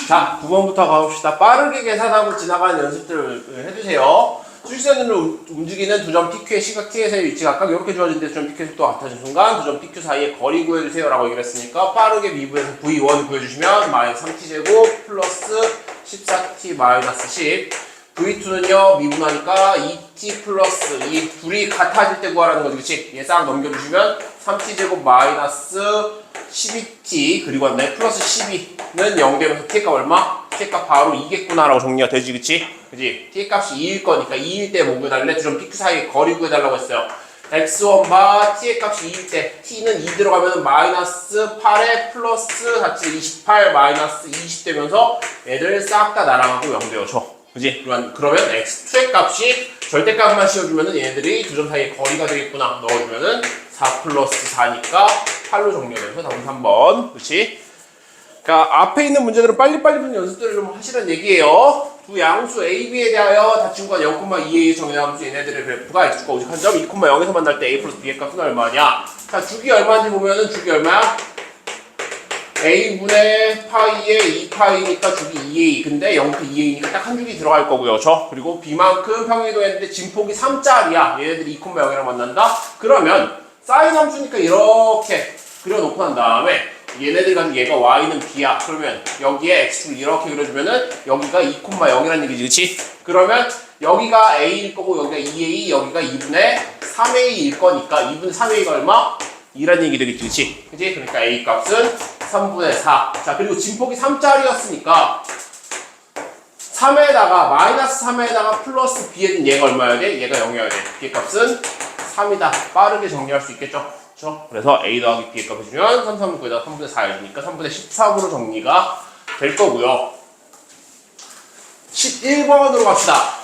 자, 9번부터 가봅시다. 빠르게 계산하고 지나가는 연습들을 해주세요. 수직선으로 움직이는 두 점 PQ의 시각 T에서의 위치 각각 이렇게 주어진데 두 점 PQ 속도가 같아진 순간 두 점 PQ 사이의 거리 구해주세요 라고 얘기를 했으니까 빠르게 미분에서 V1 구해주시면 마이너스 3T제곱 플러스 14T 마이너스 10 V2는요 미분하니까 2T 플러스 이 둘이 같아질 때 구하라는 거지, 그치? 얘 싹 넘겨주시면 3T제곱 마이너스 12T 그리고 왔네 플러스 12는 0 되면서 T의 값 얼마? T의 값 바로 2겠구나 라고 정리가 되지, 그치? 그치? T의 값이 2일 거니까 2일 때 뭐 구해달래? 두 점 PQ 사이에 거리 구해달라고 했어요. X1바 T의 값이 2일 때 T는 2 들어가면 마이너스 8에 플러스 4, 28 마이너스 20 되면서 얘들 싹 다 날아가고 0 되어줘. 그지? 그러면 x2의 값이 절대값만 씌워주면은 얘네들이 두 점 사이의 거리가 되겠구나. 넣어주면은 4 플러스 4니까 8로 정리되면서 답은 3번. 그치? 그러니까 앞에 있는 문제들은 빨리빨리 푸는 연습들을 좀 하시라는 얘기예요. 두 양수 A, B에 대하여 다친 건 0,2a 정의함수 얘네들의 그래프가 x가 오직 한 점 2,0에서 만날 때 a 플러스 b의 값은 얼마냐? 자, 주기 얼마인지 보면은 주기 얼마야? a분의 파이에 2파이니까 주기 2a. 근데 0도 2a니까 딱 한 주기 들어갈 거고요. 그리고 b만큼 평행이동했는데 진폭이 3짜리야. 얘네들이 2,0이랑 만난다? 그러면 사인 함수니까 이렇게 그려놓고 난 다음에 얘네들 간 얘가 y는 b야. 그러면 여기에 x축을 이렇게 그려주면은 여기가 2,0이라는 얘기지, 그치? 그러면 여기가 a일 거고 여기가 2a, 여기가 2분의 3a일 거니까 2분의 3a가 얼마? 2라는 얘기 되겠지, 그치? 그치? 그러니까 a 값은 3분의 4. 자, 그리고 진폭이 3짜리였으니까 3에다가 마이너스 3에다가 플러스 b에 얘가 얼마여야 돼? 얘가 0이어야 돼. b의 값은 3이다. 빠르게 정리할 수 있겠죠? 그렇죠? 그래서 a 더하기 b의 값을 주면 3, 3, 9에다 3분의 4이니까 3분의 13으로 정리가 될 거고요. 11번으로 갑시다.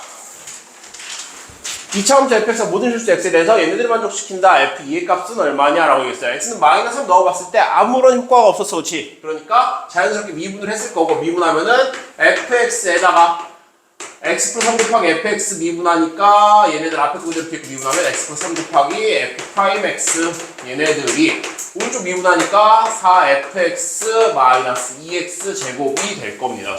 2차함수 fx가 모든 실수 x에 대해서 얘네들을 만족시킨다. f2의 값은 얼마냐라고 얘기했어요. x는 마이너스 3 넣어봤을 때 아무런 효과가 없었어, 그렇지? 그러니까 자연스럽게 미분을 했을 거고, 미분하면은 fx에다가 x 플러스 3 곱하기 fx 미분하니까 얘네들 앞에 그대로 이렇게 미분하면 x 플러스 3 곱하기 f 프라임 x 얘네들이 오른쪽 미분하니까 4fx 마이너스 2x 제곱이 될 겁니다.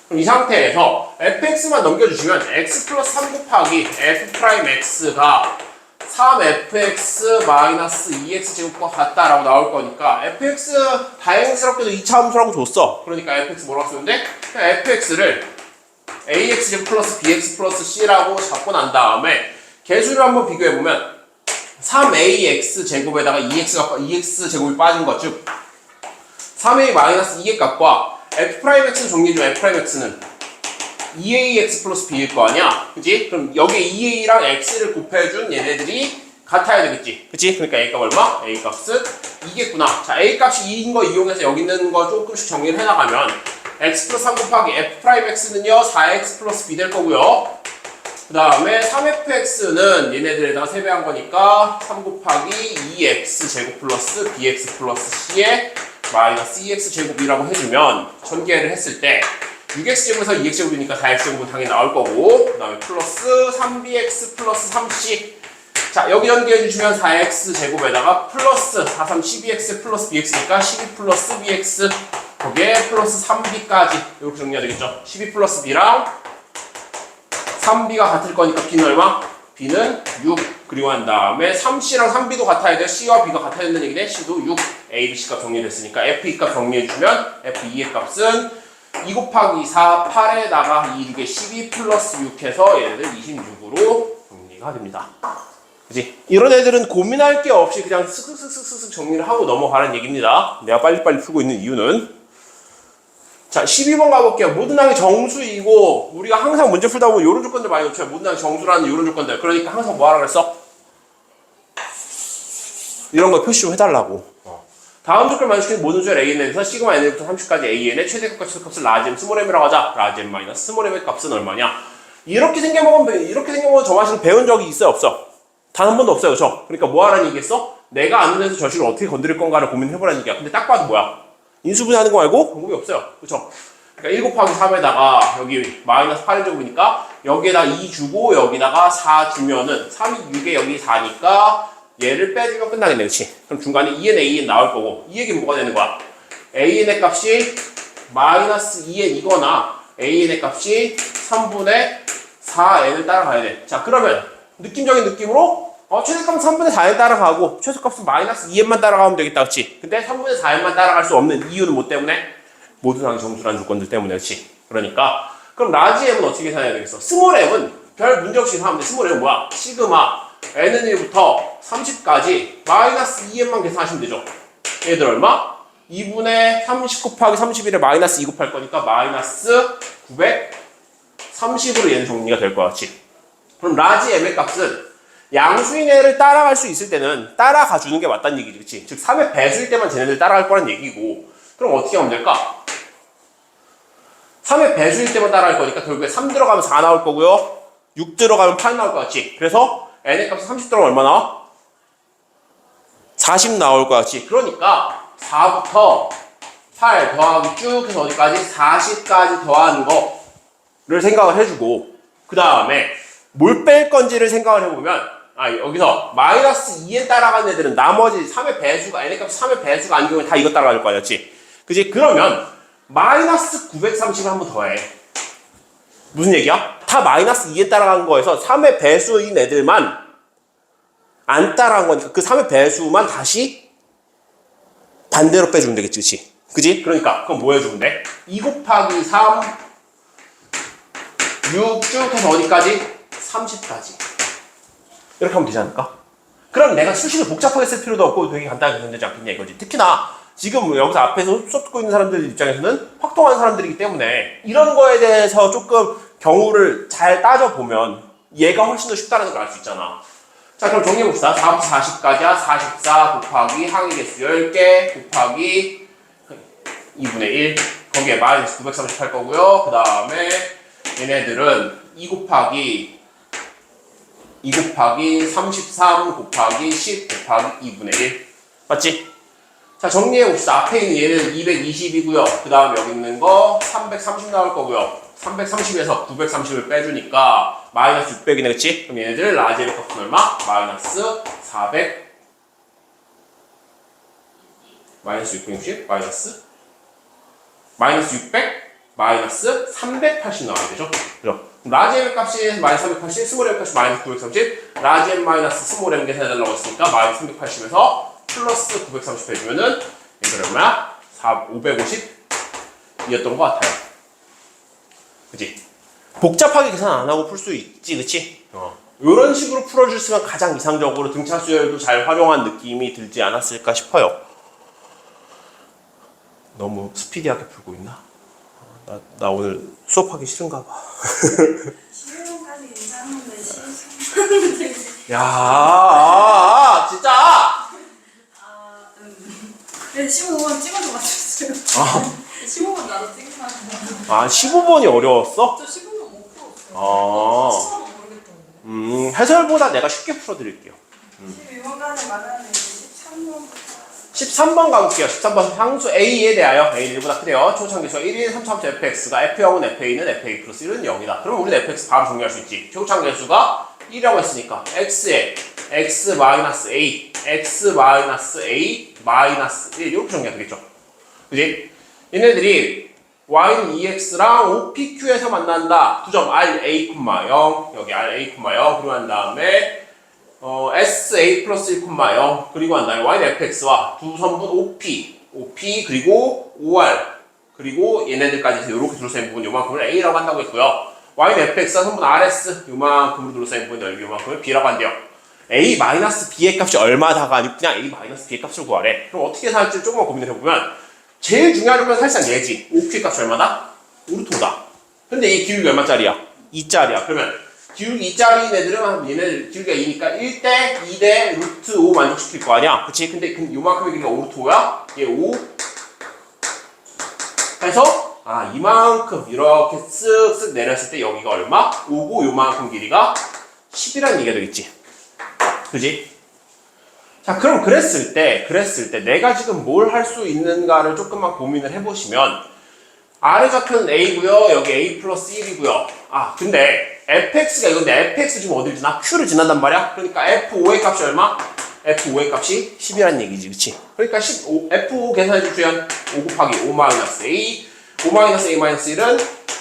그럼 이 상태에서 fx만 넘겨주시면 x 플러스 3 곱하기 f 프라임 x가 3fx 마이너스 2x 제곱과 같다라고 나올 거니까 fx 다행스럽게도 2차 함수라고 줬어. 그러니까 fx 뭐라고 쓰는데 그냥 fx를 ax 제곱 플러스 bx 플러스 c라고 잡고 난 다음에 개수를 한번 비교해보면 3ax 제곱에다가 2x 제곱이 빠진 것, 즉 3a 마이너스 2의 값과 f'x는 정리해주면 f'x는 2ax 플러스 b일 거 아니야? 그치? 그럼 여기에 2a랑 x를 곱해준 얘네들이 같아야 되겠지? 그치? 그러니까 a 값 얼마? a 값은 2겠구나. 자, a 값이 2인 거 이용해서 여기 있는 거 조금씩 정리를 해나가면 x 플러스 3 곱하기 f'x는요 4x 플러스 b 될 거고요. 그 다음에 3fx는 얘네들에다가 세배한 거니까 3 곱하기 2x 제곱 플러스 bx 플러스 c에 마이너스 2x 제곱이라고 해주면 전개를 했을 때 6x 제곱에서 2x 제곱이니까 4x 제곱은 당연히 나올 거고, 그 다음에 플러스 3bx 플러스 3c. 자, 여기 전개해주시면 4x 제곱에다가 플러스 4, 3, 12x 플러스 bx니까 12 플러스 bx 거기에 플러스 3b까지 이렇게 정리가 되겠죠. 12 플러스 b랑 3b가 같을 거니까 b는 얼마? b는 6. 그리고 한 다음에 3c랑 3b도 같아야 돼. c와 b가 같아야 된다는 얘기네. c도 6. a, b, c 값 정리됐으니까 f2 값 정리해주면 f2의 값은 2 곱하기 4, 8에다가 2, 6에 12 플러스 6 해서 얘네들 26으로 정리가 됩니다. 그치? 이런 애들은 고민할 게 없이 그냥 쓱쓱쓱쓱쓱 정리를 하고 넘어가는 얘기입니다. 내가 빨리빨리 풀고 있는 이유는. 자, 12번 가볼게요. 모든 항이 정수이고, 우리가 항상 문제 풀다 보면 이런 조건들 많이 놓쳐요. 모든 항이 정수라는 이런 조건들. 그러니까 항상 뭐 하라 그랬어? 이런 거 표시 좀 해달라고. 다음 조건을 만족시키는 모든 수열 AN에서 시그마 N부터 30까지 AN의 최대값과 최소값을 라지 M, 스몰 M이라고 하자. 라지 M 마이너스 스몰 M의 값은 얼마냐? 이렇게 생겨먹으면 저 맛을 배운 적이 있어요? 없어? 단 한 번도 없어요. 그쵸? 그러니까 뭐 하라는 얘기겠어? 내가 아는 데서 저식을 어떻게 건드릴 건가를 고민해보라는 얘기야. 근데 딱 봐도 뭐야? 인수분해하는 거 말고 방법이 없어요. 그쵸? 그러니까 1 곱하기 3에다가 여기 마이너스 8의 제곱이니까 여기에다 2 주고 여기다가 4 주면은 3이 6에 여기 4니까 얘를 빼주면 끝나겠네, 그치? 그럼 중간에 2n, an 나올 거고 이 얘기는 뭐가 되는 거야? an의 값이 마이너스 2n이거나 an의 값이 3분의 4n을 따라가야 돼. 자, 그러면 느낌적인 느낌으로 최소값은 3분의 4n 따라가고 최소값은 마이너스 2n만 따라가면 되겠다, 그렇지? 근데 3분의 4n만 따라갈 수 없는 이유는 뭐 때문에? 모든 항이 정수라는 조건들 때문에, 그렇지? 그러니까 그럼 라지 m은 어떻게 계산해야 되겠어? 스몰 m은 별 문제 없이 계산하면 돼. 스몰 m은 뭐야? 시그마 n은 1부터 30까지 마이너스 2n만 계산하시면 되죠. 얘들 얼마? 2분의 30 곱하기 31을 마이너스 2 곱할 거니까 마이너스 930으로 얘는 정리가 될 것 같지. 그럼 라지 m의 값은 양수인 애를 따라갈 수 있을 때는 따라가 주는 게 맞다는 얘기지, 그치? 즉 3의 배수일 때만 쟤네들 따라갈 거란 얘기고, 그럼 어떻게 하면 될까? 3의 배수일 때만 따라갈 거니까 결국에 3 들어가면 4 나올 거고요, 6 들어가면 8 나올 것 같지? 그래서 n의 값이 30 들어가면 얼마 나와? 40 나올 것 같지? 그러니까 4부터 8 더하기 쭉 해서 어디까지? 40까지 더하는 거를 생각을 해주고, 그 다음에 뭘 뺄 건지를 생각을 해보면, 여기서 마이너스 2에 따라가는 애들은 나머지 3의 배수가, n의 값이 3의 배수가 아닌 경우에 다 이거 따라갈 거 아니었지? 그지? 그러면 마이너스 930을 한 번 더해. 무슨 얘기야? 다 마이너스 2에 따라간 거에서 3의 배수인 애들만 안 따라간 거니까 그 3의 배수만 다시 반대로 빼주면 되겠지, 그치? 그지? 그러니까 그럼 뭐 해주면 돼? 2 곱하기 3 6 쭉 해서 어디까지? 30까지. 이렇게 하면 되지 않을까? 그럼 내가 수식을 복잡하게 쓸 필요도 없고 되게 간단하게 계산되지 않겠냐 이거지. 특히나 지금 여기서 앞에서 수업 듣고 있는 사람들 입장에서는 확통하는 사람들이기 때문에 이런 거에 대해서 조금 경우를 잘 따져보면 얘가 훨씬 더 쉽다는 걸 알 수 있잖아. 자, 그럼 정리해봅시다. 4부터 40까지야. 44 곱하기 항의 개수 10개 곱하기 2분의 1. 거기에 마이너스 938 거고요. 그 다음에 얘네들은 2 곱하기 33 곱하기 10 곱하기 2분의 1. 맞지? 자, 정리해봅시다. 앞에 있는 얘는 220이고요. 그 다음에 여기 있는 거 330 나올 거고요. 330에서 930을 빼주니까 마이너스 600이네, 그치? 그럼 얘네들 라지의 값은 얼마? 마이너스 400 마이너스 660 마이너스 600 마이너스 380 나와야 되죠? 그죠? 라지 m 값이 마이너스 380, 스몰 m 값이 마이너스 930, 라지 m 마이너스 스몰 m 계산해달라고 했으니까 마이너스 380에서 플러스 930 해주면은 이거 얼마야? 550이었던 것 같아요. 그치? 복잡하게 계산 안 하고 풀 수 있지, 그치? 이런 식으로 풀어줬으면 가장 이상적으로 등차 수열도 잘 활용한 느낌이 들지 않았을까 싶어요. 너무 스피디하게 풀고 있나? 나 오늘 수업하기 싫은가 봐. 15번까지 괜찮은데 13번까지 야, 진짜! 네, 15번 찍어서 맞췄어요. 15번 나도 찍으면 15번이 어려웠어? 저 15번 못 풀었어요. 15번 모르겠던데. 해설보다 내가 쉽게 풀어드릴게요. 12번까지 맞았는데 13번부터 13번 가볼게요. 13번 상수 A에 대하여 A는 1보다 크대요. 초창기수 1인 3, 3, fx가 f0은 fa는 fa 플러스 1은 0이다. 그럼 우리는 fx 바로 정리할 수 있지. 초창기수가 1이라고 했으니까 x에 x-a, x-a, -1 이렇게 정리가 되겠죠. 그지? 얘네들이 y는 2x랑 OPQ에서 만난다. 두 점 RA, 0 여기 RA, 0 그리고 한 다음에 SA 플러스 1, 0 그리고 한 다음에 y는 fx와 두 선분 OP 그리고 OR 그리고 얘네들까지 해서 이렇게 둘러싸인 부분 요만큼을 A라고 한다고 했고요. y는 fx와 선분 RS 요만큼으로 둘러싸인 부분 넓이 요만큼을 B라고 한대요. A-B의 값이 얼마다가 아니고 그냥 A-B의 값을 구하래. 그럼 어떻게 살지 조금만 고민을 해보면 제일 중요한 건 사실상 얘지. OP의 값이 얼마다? 우르토다. 근데 이 기울기 얼마짜리야? 2짜리야. 그러면 기울기 2짜리인 애들은 얘네들 기울기가 2니까 1대 2대 루트 5 만족시킬 거 아니야? 그치? 근데 요만큼의 길이가 5루트 5야? 얘 5 해서 이만큼 이렇게 쓱쓱 내렸을 때 여기가 얼마? 5고 요만큼 길이가 10이라는 얘기가 되겠지. 그지? 자, 그럼 그랬을 때 내가 지금 뭘 할 수 있는가를 조금만 고민을 해보시면 아래 좌표는 A고요. 여기 A 플러스 1이고요. 근데 fx가 이건데 fx 지금 어딜 지나? q를 지난단 말이야. 그러니까 f5의 값이 얼마? f5의 값이 10이라는 얘기지, 그치? 그러니까 15, f5 계산해줄 수연 5 곱하기 5 마이너스 a 5-a-1은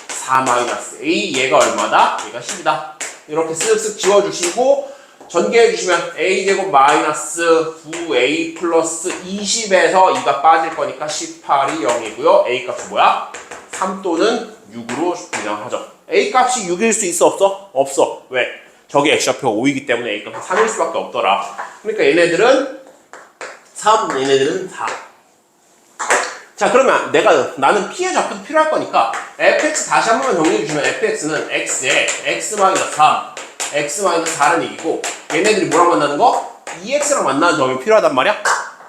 4-a, 얘가 얼마다? 얘가 10이다. 이렇게 쓱쓱 지워주시고 전개해주시면 a제곱 마이너스 9a 플러스 20에서 2가 빠질 거니까 18이 0이고요. a 값이 뭐야? 3 또는 6으로 변형하죠. a 값이 6일 수 있어 없어? 없어. 왜? 저기 x좌표가 5이기 때문에 a 값이 3일 수밖에 없더라. 그러니까 얘네들은 3, 얘네들은 4. 자, 그러면 나는 p의 좌표도 필요할 거니까 fx 다시 한 번만 정리해 주시면 fx는 x에 x-3, x-4라는 얘기고 얘네들이 뭐랑 만나는 거? 2x랑 만나는 점이 필요하단 말이야.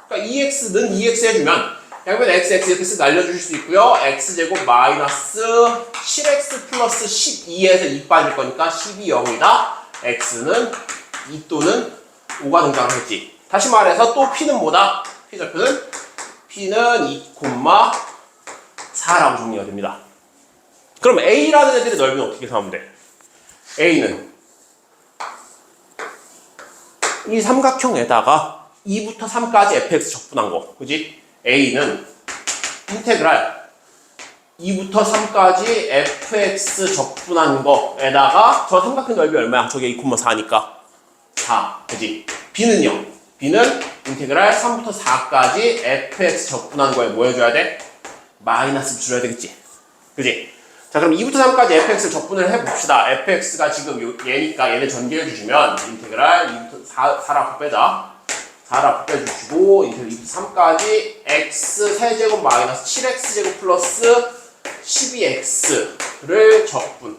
그러니까 2x는 2x 해주면 양변 x 이렇게 쓱 날려주실 수 있고요. x제곱 마이너스 7x 플러스 12에서 2 빠질 거니까 12, 0이다. x는 2 또는 5가 등장을 했지. 다시 말해서 또 p는 뭐다? p좌표는 p는 2, 4라고 정리가 됩니다. 그럼 a라는 애들의 넓이는 어떻게 구하면 돼? a는 이 삼각형에다가 2부터 3까지 fx 적분한 거, 그지? a는 인테그랄 2부터 3까지 fx 적분한 거에다가 저 삼각형 넓이 얼마야? 저게 2,4니까 4, 그지? b는요? b는 인테그랄 3부터 4까지 fx 적분한 거에 뭐 해줘야 돼? 마이너스 줄여야 되겠지, 그지? 자, 그럼 2부터 3까지 fx를 적분을 해봅시다. fx가 지금 얘니까 얘네 전개해 주시면 인테그랄 2부터 4라고 빼자. 4라고 빼주시고 인테그랄 2부터 3까지 x 세제곱 마이너스 7x제곱 플러스 12x를 적분.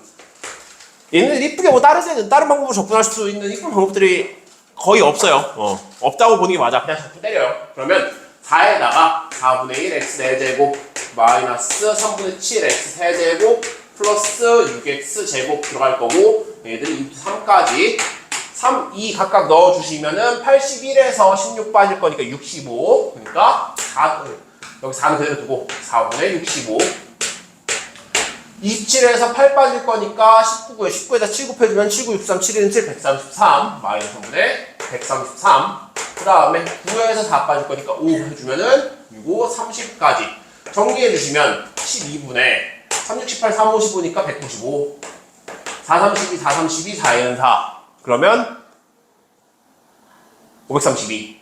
얘네들 이쁘게 뭐 다른 방법으로 적분할 수 있는 이쁜 방법들이 거의 없어요. 없다고 보는 게 맞아. 그냥 적분 때려요. 그러면 4에다가 4분의 1 x 4제곱 마이너스 3분의 7 x 3제곱 플러스 6x 제곱 들어갈 거고 얘들이 2부터 3까지 3, 2 각각 넣어주시면은 81에서 16 빠질 거니까 65. 그러니까 4, 여기 4는 그대로 두고 4분의 65. 27에서 8 빠질 거니까 19고요. 19에다 7 곱해주면 7, 9, 63, 7, 1, 7, 133. 마이너스 3분의 133. 그 다음에 9에서 4 빠질 거니까 5 해주면은 6, 5, 30까지. 정리해주시면 12분의 3, 6, 18, 3, 55니까 195. 4, 32, 4, 32, 4에는 4. 그러면 532.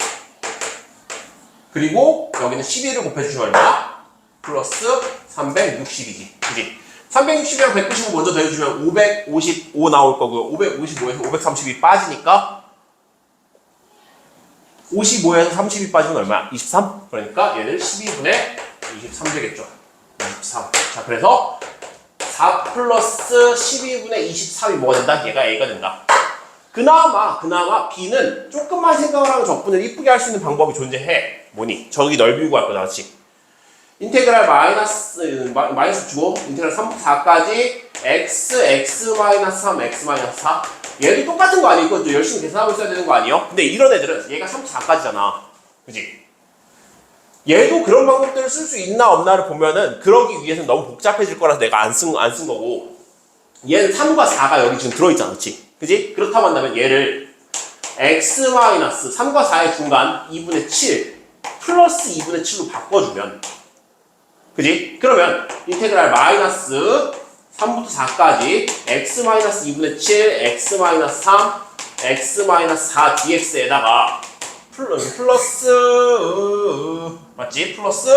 그리고 여기는 12를 곱해주시면 얼마? 플러스 360이지. 그지? 360이랑 195 먼저 더해주면 555 나올 거고요. 555에서 532 빠지니까 55에서 32 빠지면 얼마야? 23? 그러니까 얘를 12분의 23 되겠죠. 23. 자, 그래서 4 플러스 12분의 23이 뭐가 된다? 얘가 A가 된다. 그나마 B는 조금만 생각을 하면 적분을 이쁘게 할 수 있는 방법이 존재해. 뭐니? 저기 넓이 구할 거다, 그렇지? 인테그랄 마이너스 주고 인테그랄 3부터 4까지 x, 마이너스 3, x, 마이너스 4. 얘도 똑같은 거 아니고 또 열심히 계산하고 있어야 되는 거 아니에요? 근데 이런 애들은 얘가 3부터 4까지잖아. 그지? 얘도 그런 방법들을 쓸 수 있나 없나를 보면은 그러기 위해서는 너무 복잡해질 거라서 내가 안 쓴 거고 얘는 3과 4가 여기 지금 들어있잖아. 그치? 그지? 그렇다고 한다면 얘를 x 마이너스 3과 4의 중간 2분의 7 플러스 2분의 7로 바꿔주면 그지? 그러면 인테그랄 마이너스 3부터 4까지 x 마이너스 2분의 7 x 마이너스 3 x 마이너스 4 dx에다가 플러스 맞지? 플러스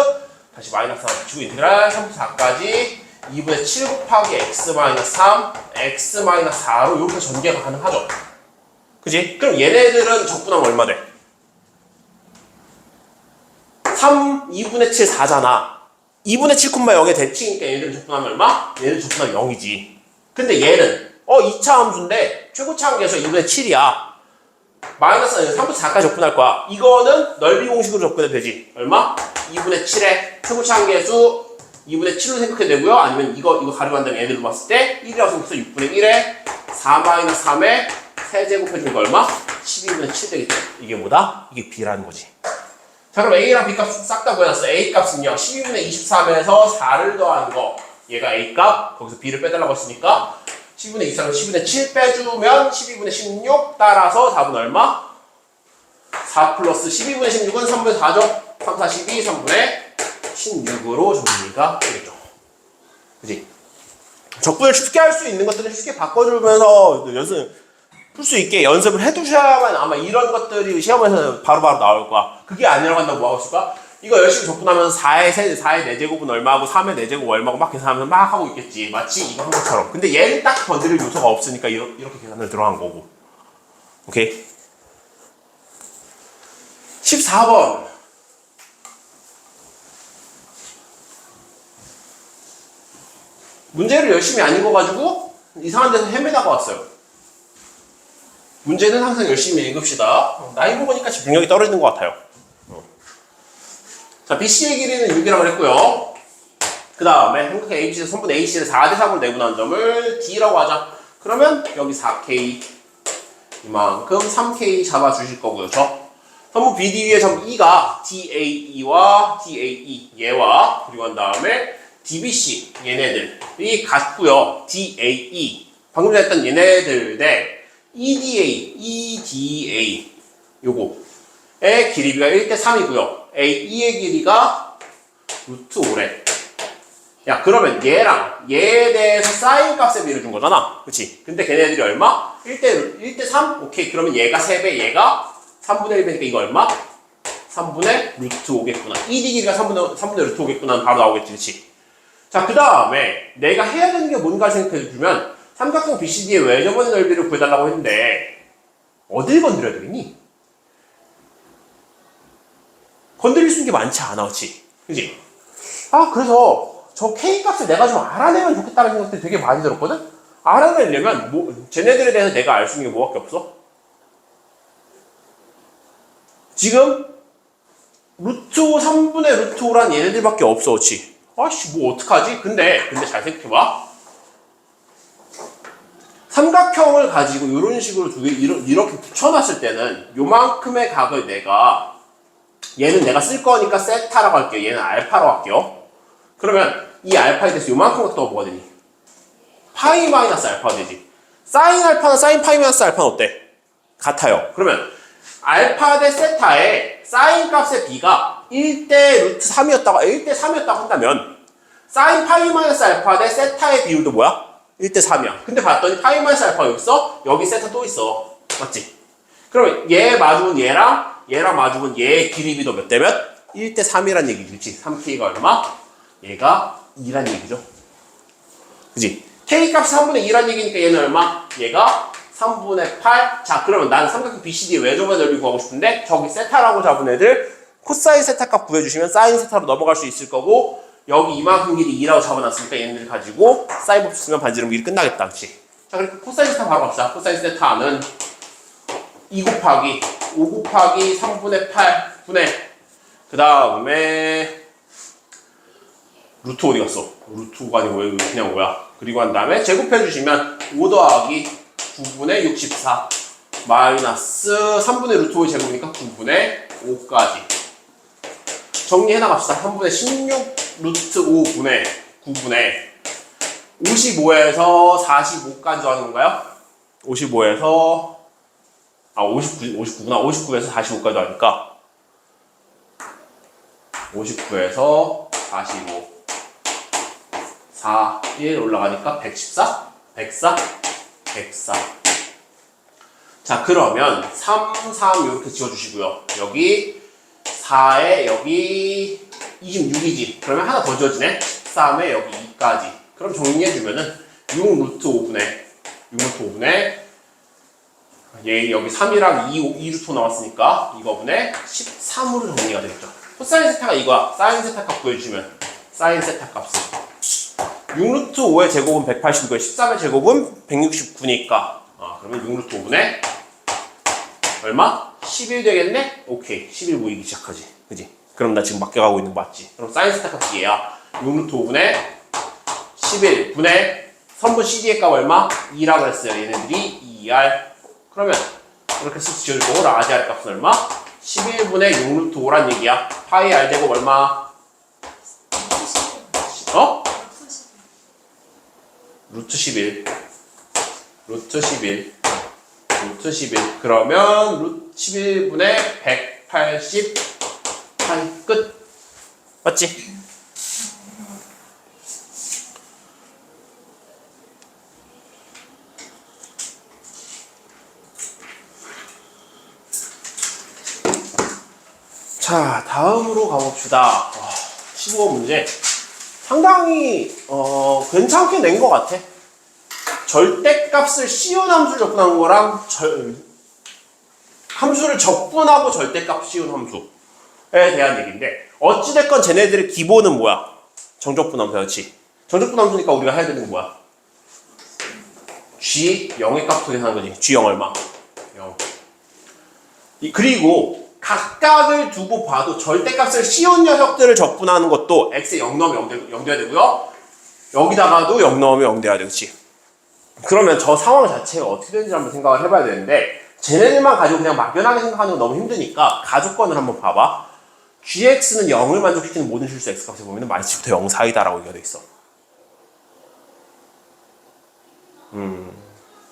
다시 마이너스 4 붙이고 인테그랄 3부터 4까지 2분의 7 곱하기 x 마이너스 3 x 마이너스 4로 이렇게 전개가 가능하죠. 그지? 그럼 얘네들은 적분하면 얼마 돼? 3 2분의 7 4잖아. 2분의 7,0의 대칭이니까 얘네들은 적분하면 얼마? 얘네들 적분하면 0이지. 근데 얘는 2차 함수인데 최고차 함수에서 2분의 7이야. 마이너스 3부터 4까지 적분할 거야. 이거는 넓이 공식으로 접근해도 되지. 얼마? 2분의 7에 최고차 함수수 2분의 7로 생각해도 되고요. 아니면 이거 가려고 한다면 얘네들 봤을 때 1이라고 생각해서 6분의 1에 4 마이너스 3에 세제곱 해주니까 얼마? 12분의 7 되겠죠. 이게 뭐다? 이게 B라는 거지. 자, 그럼 A랑 B 값 싹 다 구해놨어. A 값은요 12분의 23에서 4를 더하는 거. 얘가 A 값, 거기서 B를 빼달라고 했으니까 12분의 23에서 12분의 7 빼주면 12분의 16 따라서 답은 얼마? 4 플러스 12분의 16은 3분의 4죠. 3, 4, 12, 3분의 16으로 정리가 되겠죠. 그지? 적분을 쉽게 할 수 있는 것들은 쉽게 바꿔주면서 연습 풀 수 있게 연습을 해두셔야만 아마 이런 것들이 시험에서 바로바로 나올 거야. 그게 아니라고 한다고 뭐 하고 있을까? 이거 열심히 적분하면서 4의 4제곱은 얼마고 3의 4제곱 얼마고 막 계산하면서 막 하고 있겠지. 마치 이거 한 것처럼. 근데 얘는 딱 건드릴 요소가 없으니까 이렇게 계산을 들어간 거고. 오케이? 14번. 문제를 열심히 안 읽어가지고 이상한 데서 헤매다가 왔어요. 문제는 항상 열심히 읽읍시다. 나이 먹으니까 집중력이 떨어지는 것 같아요. 자, BC의 길이는 6이라고 했고요. 그 다음에 삼각형 ABC, 선분 AC를 4대 3으로 내분한 점을 D라고 하자. 그러면 여기 4K 이만큼 3K 잡아주실 거고요. 선분 BD의 점 E가 DAE와 DAE 얘와 그리고 한 다음에 DBC 얘네들이 같고요. DAE 방금 전에 했던 얘네들 대 EDA 요거의 길이가 1대 3이고요. AE의 길이가 루트 5래. 야, 그러면 얘랑 얘에 대해서 사인 값의 비를 준 거잖아. 그치? 근데 걔네들이 얼마? 1대 3? 오케이. 그러면 얘가 3배, 얘가 3분의 1배니까 이거 얼마? 3분의 루트 5겠구나. ED 길이가 3분의 루트 5겠구나. 바로 나오겠지. 그치? 자, 그 다음에 내가 해야 되는 게 뭔가 생각해주면 삼각형 BCD의 외접원의 넓이를 구해달라고 했는데 어딜 건드려야 되겠니? 건드릴 수 있는 게 많지 않아. 그치? 그치? 아, 그래서 저 K값을 내가 좀 알아내면 좋겠다는 생각들이 되게 많이 들었거든? 알아내려면 쟤네들에 대해서 내가 알 수 있는 게 뭐밖에 없어? 지금 루트 5, 3분의 루트 5란 얘네들밖에 없어. 그치? 아씨, 뭐 어떡하지? 근데 잘 생각해봐. 삼각형을 가지고 이런 식으로 이렇게 붙여놨을 때는 요만큼의 각을 얘는 내가 쓸 거니까 세타라고 할게요. 얘는 알파라고 할게요. 그러면 이 알파에 대해서 요만큼 갖다 뭐가 되니? 파이 마이너스 알파가 되지. 사인 알파나 사인 파이 마이너스 알파는 어때? 같아요. 그러면 알파 대 세타의 사인 값의 비가 1대 루트 3이었다가 1대 3이었다고 한다면 사인 파이 마이너스 알파 대 세타의 비율도 뭐야? 1대 3이야. 근데 봤더니 파이 마이너스 알파가 여기 있어? 여기 세타 또 있어. 맞지? 그러면 얘 마주본 얘랑 마주본 얘의 길이비도 몇 대 몇? 1대 3이란 얘기지. 그치? 3K가 얼마? 얘가 2란 얘기죠. 그치? K 값이 3분의 2란 얘기니까 얘는 얼마? 얘가 3분의 8. 자, 그러면 나는 삼각형 BCD의 외접의 넓이 구하고 싶은데 저기 세타라고 잡은 애들 코사인 세타 값 구해주시면 사인 세타로 넘어갈 수 있을 거고 여기 이만큼 길이 2라고 잡아놨으니까 얘네들 가지고 사인 법칙 쓰면 반지름 길이 끝나겠다. 그치? 자, 그리고 코사인 세타 바로 갑시다. 코사인 세타는 2 곱하기 5 곱하기 3분의 8분의 그 다음에 루트 어디 갔어? 루트 5가 아니고 그냥 5야. 그리고 한 다음에 제곱해주시면 5 더하기 9분의 64 마이너스 3분의 루트 5의 제곱이니까 9분의 5까지 정리해 나갑시다. 3분의 16 루트 5분의 9분의 55에서 45까지 하는 건가요? 55에서 59구나. 59에서 45까지 하니까 59에서 45 4, 1 올라가니까 114? 104? 104 자, 그러면 3, 3 이렇게 지워주시고요. 여기 4에 여기 26이지. 그러면 하나 더 지워지네. 13에 여기 2까지. 그럼 정리해주면은 6 루트 5분의 6 루트 5분의 얘 여기 3이랑 2 루트 5 나왔으니까 이거분의 13으로 정리가 되겠죠. 코사인 세타가 이거야. 사인 세타 값 구해주시면 사인 세타 값은 6 루트 5의 제곱은 180이고요. 13의 제곱은 169니까 그러면 6 루트 5분의 얼마? 11 되겠네? 오케이. 11 모이기 시작하지. 그지? 그럼 나 지금 맡겨가고 있는 거 맞지? 그럼 사인 세타 값이 얘야. 6 루트 5분의 11 분의 선분 CD의 값 얼마? 2라고 했어요. 얘네들이 2R. 그러면 이렇게 쓱 지워줄 거고 라지 R 값은 얼마? 11분의 6 루트 5란 얘기야. 파이 R 제곱 얼마? 루트 11 루트 11 루트 11 그러면 루트 11분의 180 파이 끝 맞지? 자, 다음으로 가봅시다. 15번 문제. 상당히 괜찮게 낸 것 같아. 절대값을 씌운 함수를 적분한 거랑 함수를 적분하고 절대값 씌운 함수에 대한 얘기인데, 어찌됐건 쟤네들의 기본은 뭐야? 정적분 함수야, 그렇지? 정적분 함수니까 우리가 해야 되는 게 뭐야? G 0의 값도 계산하는 거지. G 0 얼마? 0. 그리고 각각을 두고 봐도 절대값을 씌운 녀석들을 적분하는 것도 x에 0 넣으면 0 돼야 되고요. 여기다가도 0 넣으면 0 돼야 돼, 그렇지? 그러면 저 상황 자체가 어떻게 되는지 한번 생각을 해봐야 되는데, 쟤네들만 가지고 그냥 막연하게 생각하는 건 너무 힘드니까 가족권을 한번 봐봐. gx는 0을 만족시키는 모든 실수 x값에 보면 마이너스부터 0 사이다라고 얘기가 돼 있어.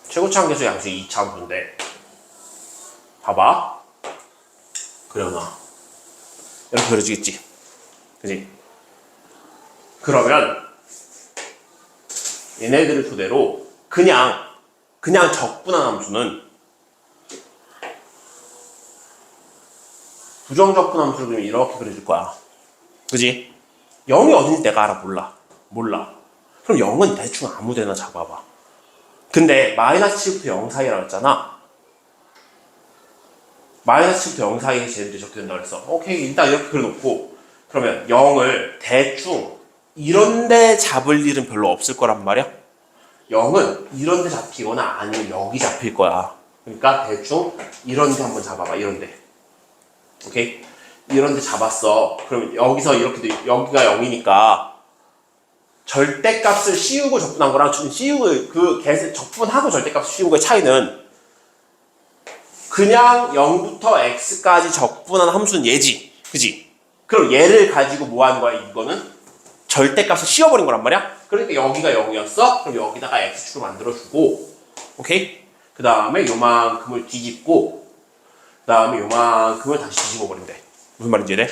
최고차 함계수 양식 2차 함수인데, 봐봐. 그려놔. 이렇게 그려지겠지? 그지? 그러면 얘네들을 토대로 그냥 적분한 함수는 부정적분 함수를 그리면 이렇게 그려줄 거야. 그지? 0이 어딘지 내가 알아? 몰라. 그럼 0은 대충 아무 데나 잡아봐. 근데 마이너스 7부터 0 사이라고 했잖아. 마이너스 7부터 0 사이에 쟤네들이 적게 된다고 했어. 오케이, 일단 이렇게 그려놓고, 그러면 0을 대충 이런데 잡을 일은 별로 없을 거란 말이야. 0은 이런데 잡히거나 아니면 여기 잡힐 거야. 그러니까 대충 이런데 한번 잡아봐. 이런데. 오케이? 이런데 잡았어. 그러면 여기서 이렇게 여기가 0이니까 절대값을 씌우고 적분한 거랑 씌우고 적분하고 절대값을 씌운 거의 차이는, 그냥 0부터 x까지 적분한 함수는 얘지. 그지? 그럼 얘를 가지고 뭐 하는 거야? 이거는 절대값을 씌워버린 거란 말이야. 그러니까 여기가 0이었어. 그럼 여기다가 x축을 만들어주고, 오케이? 그 다음에 요만큼을 뒤집고, 그 다음에 요만큼을 다시 뒤집어 버린대. 무슨 말인지 이해돼?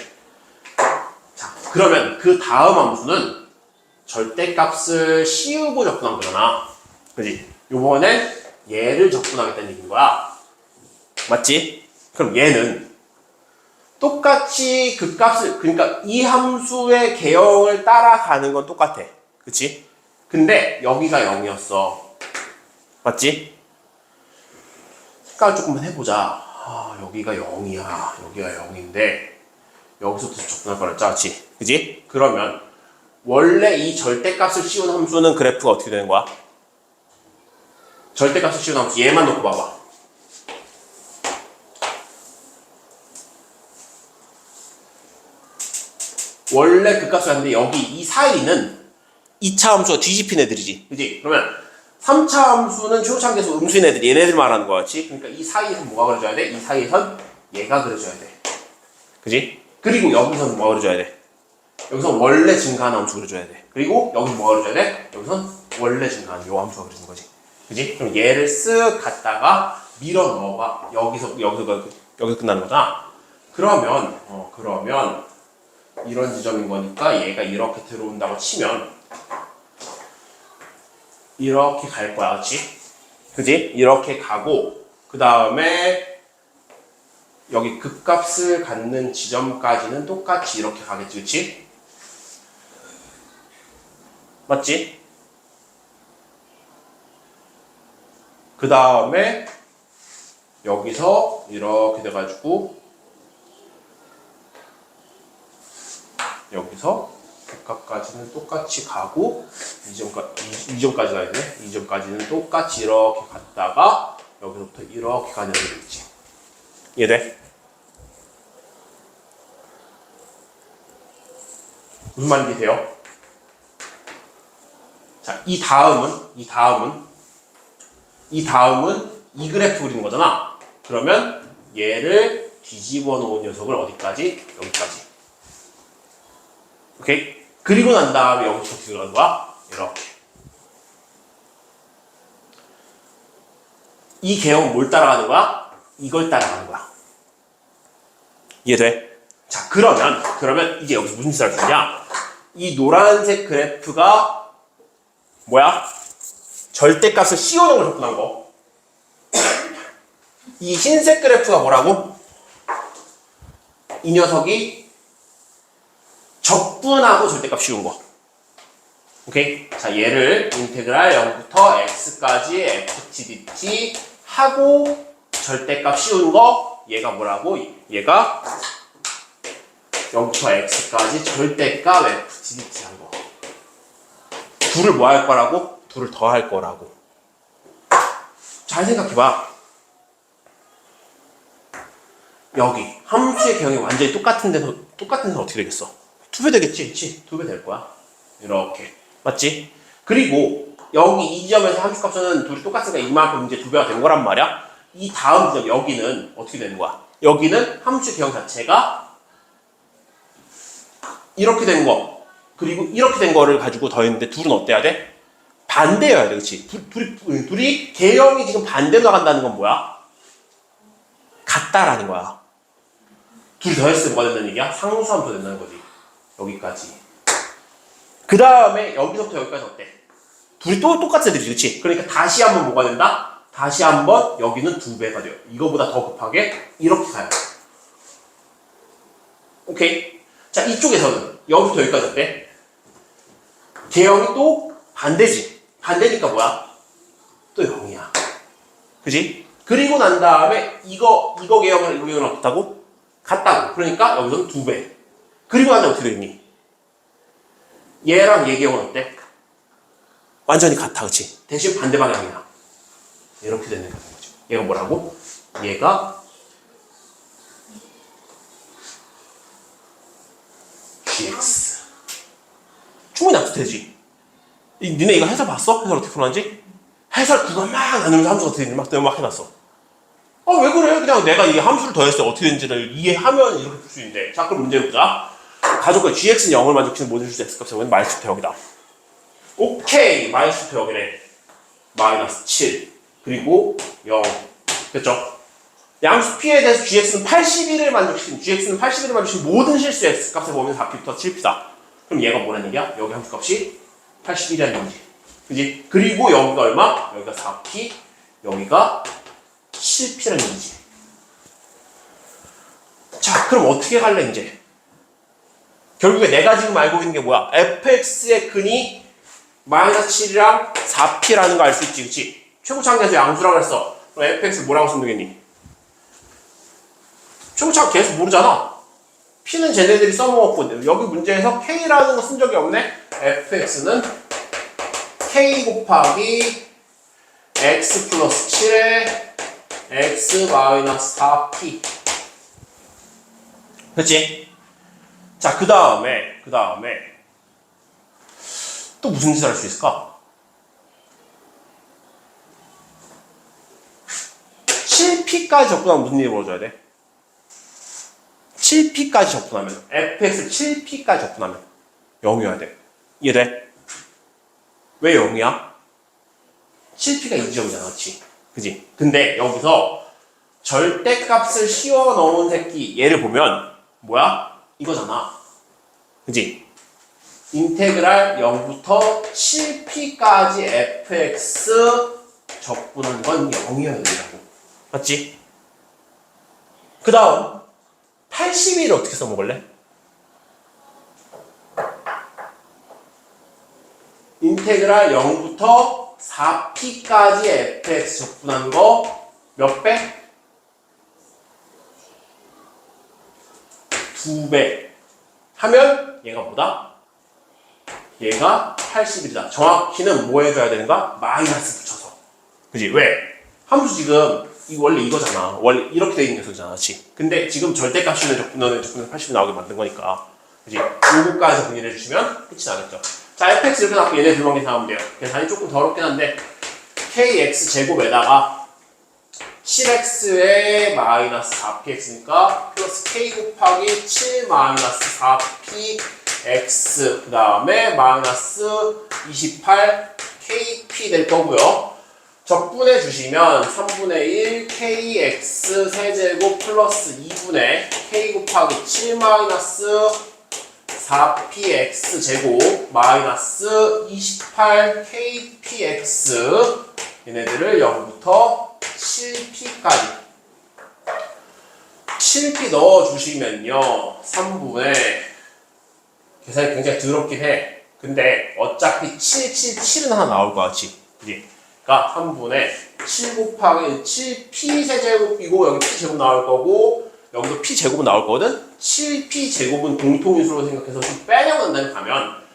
자, 그러면 그 다음 함수는 절대값을 씌우고 적분한 거잖아. 그지? 요번엔 얘를 적분하겠다는 얘기인 거야. 맞지? 그럼 얘는 똑같이 그 값을, 그러니까 이 함수의 개형을 따라가는 건 똑같아. 그치? 근데 여기가 0이었어. 맞지? 색깔 조금만 해보자. 여기가 0이야. 여기가 0인데 여기서부터 적분할 거랬자, 그치? 그치? 그러면 원래 이 절대값을 씌운 함수는 그래프가 어떻게 되는 거야? 절대값을 씌운 함수 얘만 놓고 봐봐. 원래 그 값을 하는데 여기 이 사이는 2차 함수가 뒤집힌 애들이지. 그지? 그러면 3차 함수는 최고차 함계수 음수인 애들이 얘네들 말하는 거였지. 그러니까 이 사이에선 뭐가 그려져야 돼? 이 사이에선 얘가 그려져야 돼. 그지? 그리고 여기선 뭐가 그려져야 돼? 여기선 원래 증가하는 함수 그려줘야 돼. 그리고 여기서 뭐가 그려져야 돼? 여기선 원래 증가하는 요 함수가 그려지는 거지. 그지? 그럼 얘를 쓱 갖다가 밀어 넣어봐. 여기서 끝나는 거잖아. 그러면 이런 지점인 거니까 얘가 이렇게 들어온다고 치면 이렇게 갈 거야, 그치? 그지? 이렇게 가고, 그 다음에 여기 극값을 갖는 지점까지는 똑같이 이렇게 가겠지, 그치? 맞지? 그 다음에 여기서 이렇게 돼가지고 여기서 극값까지는 똑같이 가고 이점까지 가야 되네. 이점까지는 똑같이 이렇게 갔다가 여기서부터 이렇게 가는 게 있지. 이해돼? 무슨 말인지 돼요? 자, 이 다음은 이 그래프 그리는 거잖아. 그러면 얘를 뒤집어 놓은 녀석을 어디까지? 여기까지. 오케이? 그리고 난 다음에 여기서 어떻게 들어가는 거야? 이렇게. 이 개형은 뭘 따라가는 거야? 이걸 따라가는 거야. 이해돼? 자, 그러면 이제 여기서 무슨 짓을 할 수 있냐? 이 노란색 그래프가 뭐야? 절대값을 씌워놓은 걸 접근한 거. 이 흰색 그래프가 뭐라고? 이 녀석이 적분하고 절대값 씌운 거. 오케이? 자, 얘를 인테그랄 0부터 x까지 ftdt 하고 절대값 씌운 거, 얘가 뭐라고? 얘가 0부터 x까지 절대값 ftdt 한 거. 둘을 뭐 할 거라고? 둘을 더 할 거라고. 잘 생각해봐. 여기 함수의 개형이 완전히 똑같은 데서 어떻게 되겠어? 2배 되겠지? 그치? 2배 될 거야. 이렇게. 맞지? 그리고 여기 이 지점에서 함수값은 둘이 똑같으니까 이만큼 이제 2배가 된 거란 말이야. 이 다음 지점 여기는 어떻게 되는 거야? 여기는 함수의 개형 자체가 이렇게 된 거, 그리고 이렇게 된 거를 가지고 더했는데 둘은 어때야 돼? 반대여야 돼. 그치? 둘이 개형이 지금 반대로 나간다는 건 뭐야? 같다라는 거야. 둘이 더했을 때 뭐가 된다는 얘기야? 상수함수 된다는 거지. 여기까지. 그 다음에 여기서부터 여기까지 어때? 둘이 또 똑같은 애들이지, 그치? 그러니까 다시 한번 뭐가 된다? 다시 한번 여기는 2배가 돼요. 이거보다 더 급하게 이렇게 가요. 오케이? 자, 이쪽에서는 여기부터 여기까지 어때? 개형이 또 반대지. 반대니까 뭐야? 또 0이야. 그지? 그리고 난 다음에 이거 개형은 이거 개형은 어떻다고? 같다고. 그러니까 여기서는 2배. 그리고 난 다음에 어떻게 되니? 얘랑 얘 개형은 어때? 완전히 같아, 그치? 대신 반대 방향이야. 이렇게 되는 거죠. 얘가 뭐라고? 얘가 gx. 충분히 납득되지? 니네 이거 해설 봤어? 해설 어떻게 풀었는지? 해설 그거 막 나누면서 함수가 어떻게 되는지 막 해놨어. 왜 그래? 그냥 내가 이 함수를 더했을 때 어떻게 되는지를 이해하면 이렇게 풀 수 있는데. 자, 그럼 문제 보자. 가족과 gx는 0을 만족시키는 모든 실수 x값의 마이너스 제곱이다. 오케이, 마이너스 제곱이네. 마이너스 7 그리고 0 됐죠? 양수 p에 대해서 gx는 81을 만족시키는 모든 실수 x값의 범위는 4p부터 7p다. 그럼 얘가 뭐라는 얘기야? 여기 함수값이 81이라는 얘기지. 그지? 그리고 여기가 얼마? 여기가 4p, 여기가 7p라는 얘기지. 자, 그럼 어떻게 갈래 이제? 결국에 내가 지금 알고 있는 게 뭐야? fx의 근이 마이너스 7이랑 4p라는 거 알 수 있지, 그치? 최고차항에서 양수라고 했어. 그럼 fx 뭐라고 쓰면 되겠니? 최고차항 계속 모르잖아. p는 쟤네들이 써먹었고, 여기 문제에서 k라는 거 쓴 적이 없네? fx는 k 곱하기 x 플러스 7에 x 마이너스 4p. 그치? 자, 그 다음에 또 무슨 짓을 할 수 있을까? 7p까지 접근하면 무슨 일이 벌어져야 돼? 7p까지 접근하면 fx 7p까지 접근하면 0이어야 돼. 이해돼? 왜 0이야? 7p가 이 지점이잖아, 그치? 그지? 근데 여기서 절대값을 씌워 넣은 새끼 얘를 보면 뭐야? 이거잖아. 그지? 인테그랄 0부터 7p까지 fx 적분한 건 0이어야 된다고. 맞지? 그 다음 81을 어떻게 써먹을래? 인테그랄 0부터 4p까지 fx 적분한 거 몇 배? 2배 하면 얘가 뭐다? 얘가 81이다. 정확히는 뭐 해줘야 되는가? 마이너스 붙여서. 그지? 왜? 함수 지금 원래 이거잖아. 원래 이렇게 돼 있는 녀석이잖아. 그치? 근데 지금 절대값이는 적분하는 80이 나오게 만든 거니까. 그지? 요거까지 정리를 해주시면 끝이 나겠죠. 자, fx 이렇게 나왔고 얘네 둘만 계산하면 돼요. 계산이 조금 더럽긴 한데 kx 제곱에다가 7x에 마이너스 4px니까 플러스 k 곱하기 7 마이너스 4px 그 다음에 마이너스 28 kp 될 거고요. 적분해 주시면 3분의 1 kx 세제곱 플러스 2분의 k 곱하기 7 마이너스 4px 제곱 마이너스 28 kpx 얘네들을 0부터 7p까지 7p 넣어주시면요 3분의 계산이 굉장히 더럽긴 해. 근데 어차피 7 하나 나올 거 같지? 그지? 그러니까 3분의 7 곱하기 7p 세제곱이고 여기 p 제곱 나올 거고 여기도 p 제곱은 나올 거거든? 7p 제곱은 공통인수로 생각해서 좀 빼내고 난다음에 가면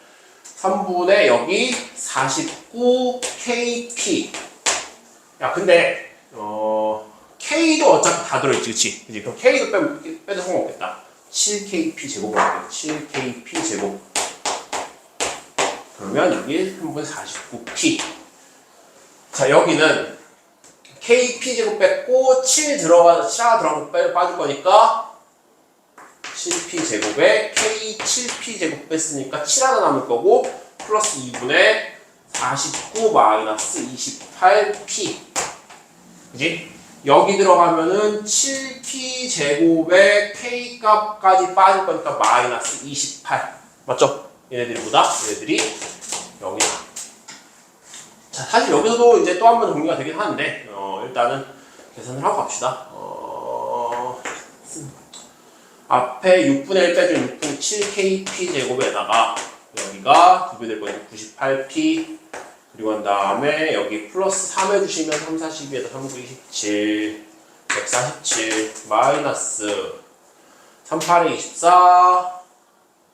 3분의 여기 49kp. 야 근데 k도 어차피 다 들어있지, 그치? 그치? 그럼 k도 빼도 상관없겠다. 7kp 제곱으로 할게요. 7kp 제곱. 그러면 여기 3분의 49p. 자, 여기는 kp 제곱 뺐고 7 들어가 빠질 거니까 7p 제곱에 k 7p 제곱 뺐으니까 7 하나 남을 거고 플러스 2분의 49 마이너스 28p. 그지? 여기 들어가면은 7p 제곱에 k 값까지 빠질 거니까 마이너스 28. 맞죠? 얘네들보다 얘네들이 여기다. 자, 사실 여기서도 이제 또 한 번 정리가 되긴 하는데 일단은 계산을 하고 갑시다. 앞에 6분의 1 빼준 6분의 7kp 제곱에다가 여기가 2배 될 거니까 98p. 그리고 한 다음에 여기 플러스 3 해주시면 3, 42에서 3, 9, 27 147 마이너스 3, 8에 24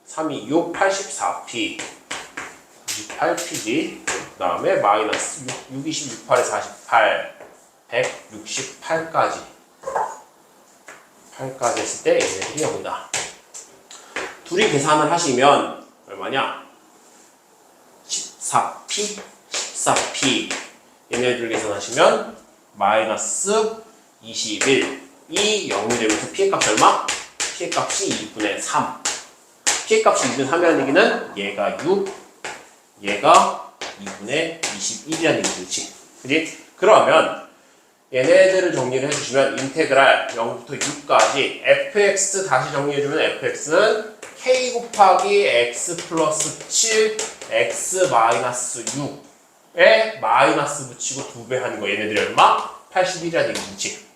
3, 2, 6 84p 98p지. 그 다음에 마이너스 6, 20, 68에 48 168까지 8까지 했을 때 얘네들이 여기다. 둘이 계산을 하시면 얼마냐? 14p 14p 얘네들 계산하시면 마이너스 21 이 0이 되면서 p의 값이 얼마? p의 값이 2분의 3 p의 값이 2분의 3이라는 얘기는 얘가 6 얘가 2분의 21이라는 얘기지. 그지? 그러면 얘네들을 정리를 해주시면 인테그랄 0부터 6까지 fx 다시 정리해주면 fx는 k 곱하기 x 플러스 7 x 마이너스 6에 마이너스 붙이고 2배 하는 거. 얘네들이 얼마? 81이라는 얘기지.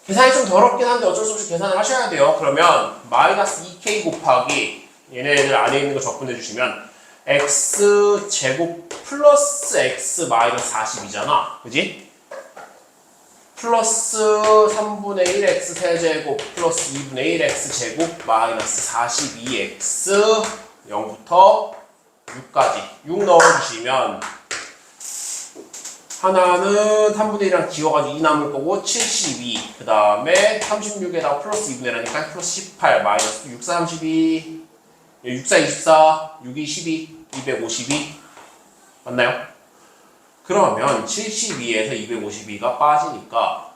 계산이 좀 더럽긴 한데 어쩔 수 없이 계산을 하셔야 돼요. 그러면 마이너스 2k 곱하기 얘네들 안에 있는 거 적분해 주시면 x 제곱 플러스 x 마이너스 40이잖아. 그지? 플러스 3분의 1x 세제곱 플러스 2분의 1x 제곱 마이너스 42x 0부터 6까지 6 넣어주시면 하나는 3분의 1이랑 지워가지고 2 남을 거고 72 그 다음에 36에다가 플러스 2분의 1하니까 플러스 18 마이너스 6, 4, 32 6, 4, 24 6, 2, 12 252 맞나요? 그러면 72에서 252가 빠지니까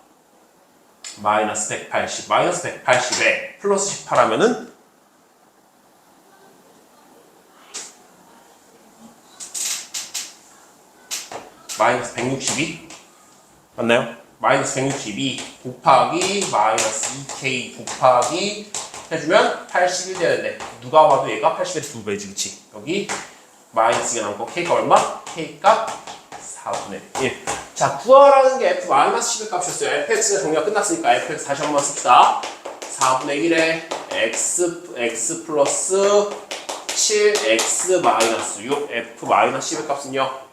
마이너스 180 마이너스 180에 플러스 18 하면은 마이너스 162 맞나요? 마이너스 162 곱하기 마이너스 2k 곱하기 해주면 81 되는데 누가 봐도 얘가 81에서 2배지 그치? 여기 마이너스가 남고 k가 얼마? k값 4분의 1. 자, 구하라는 게 f-10의 값이었어요. fx가 정리가 끝났으니까 fx 다시 한번 씁시다. 4분의 1에 x 플러스 7x 마이너스 6 f-10의 값은요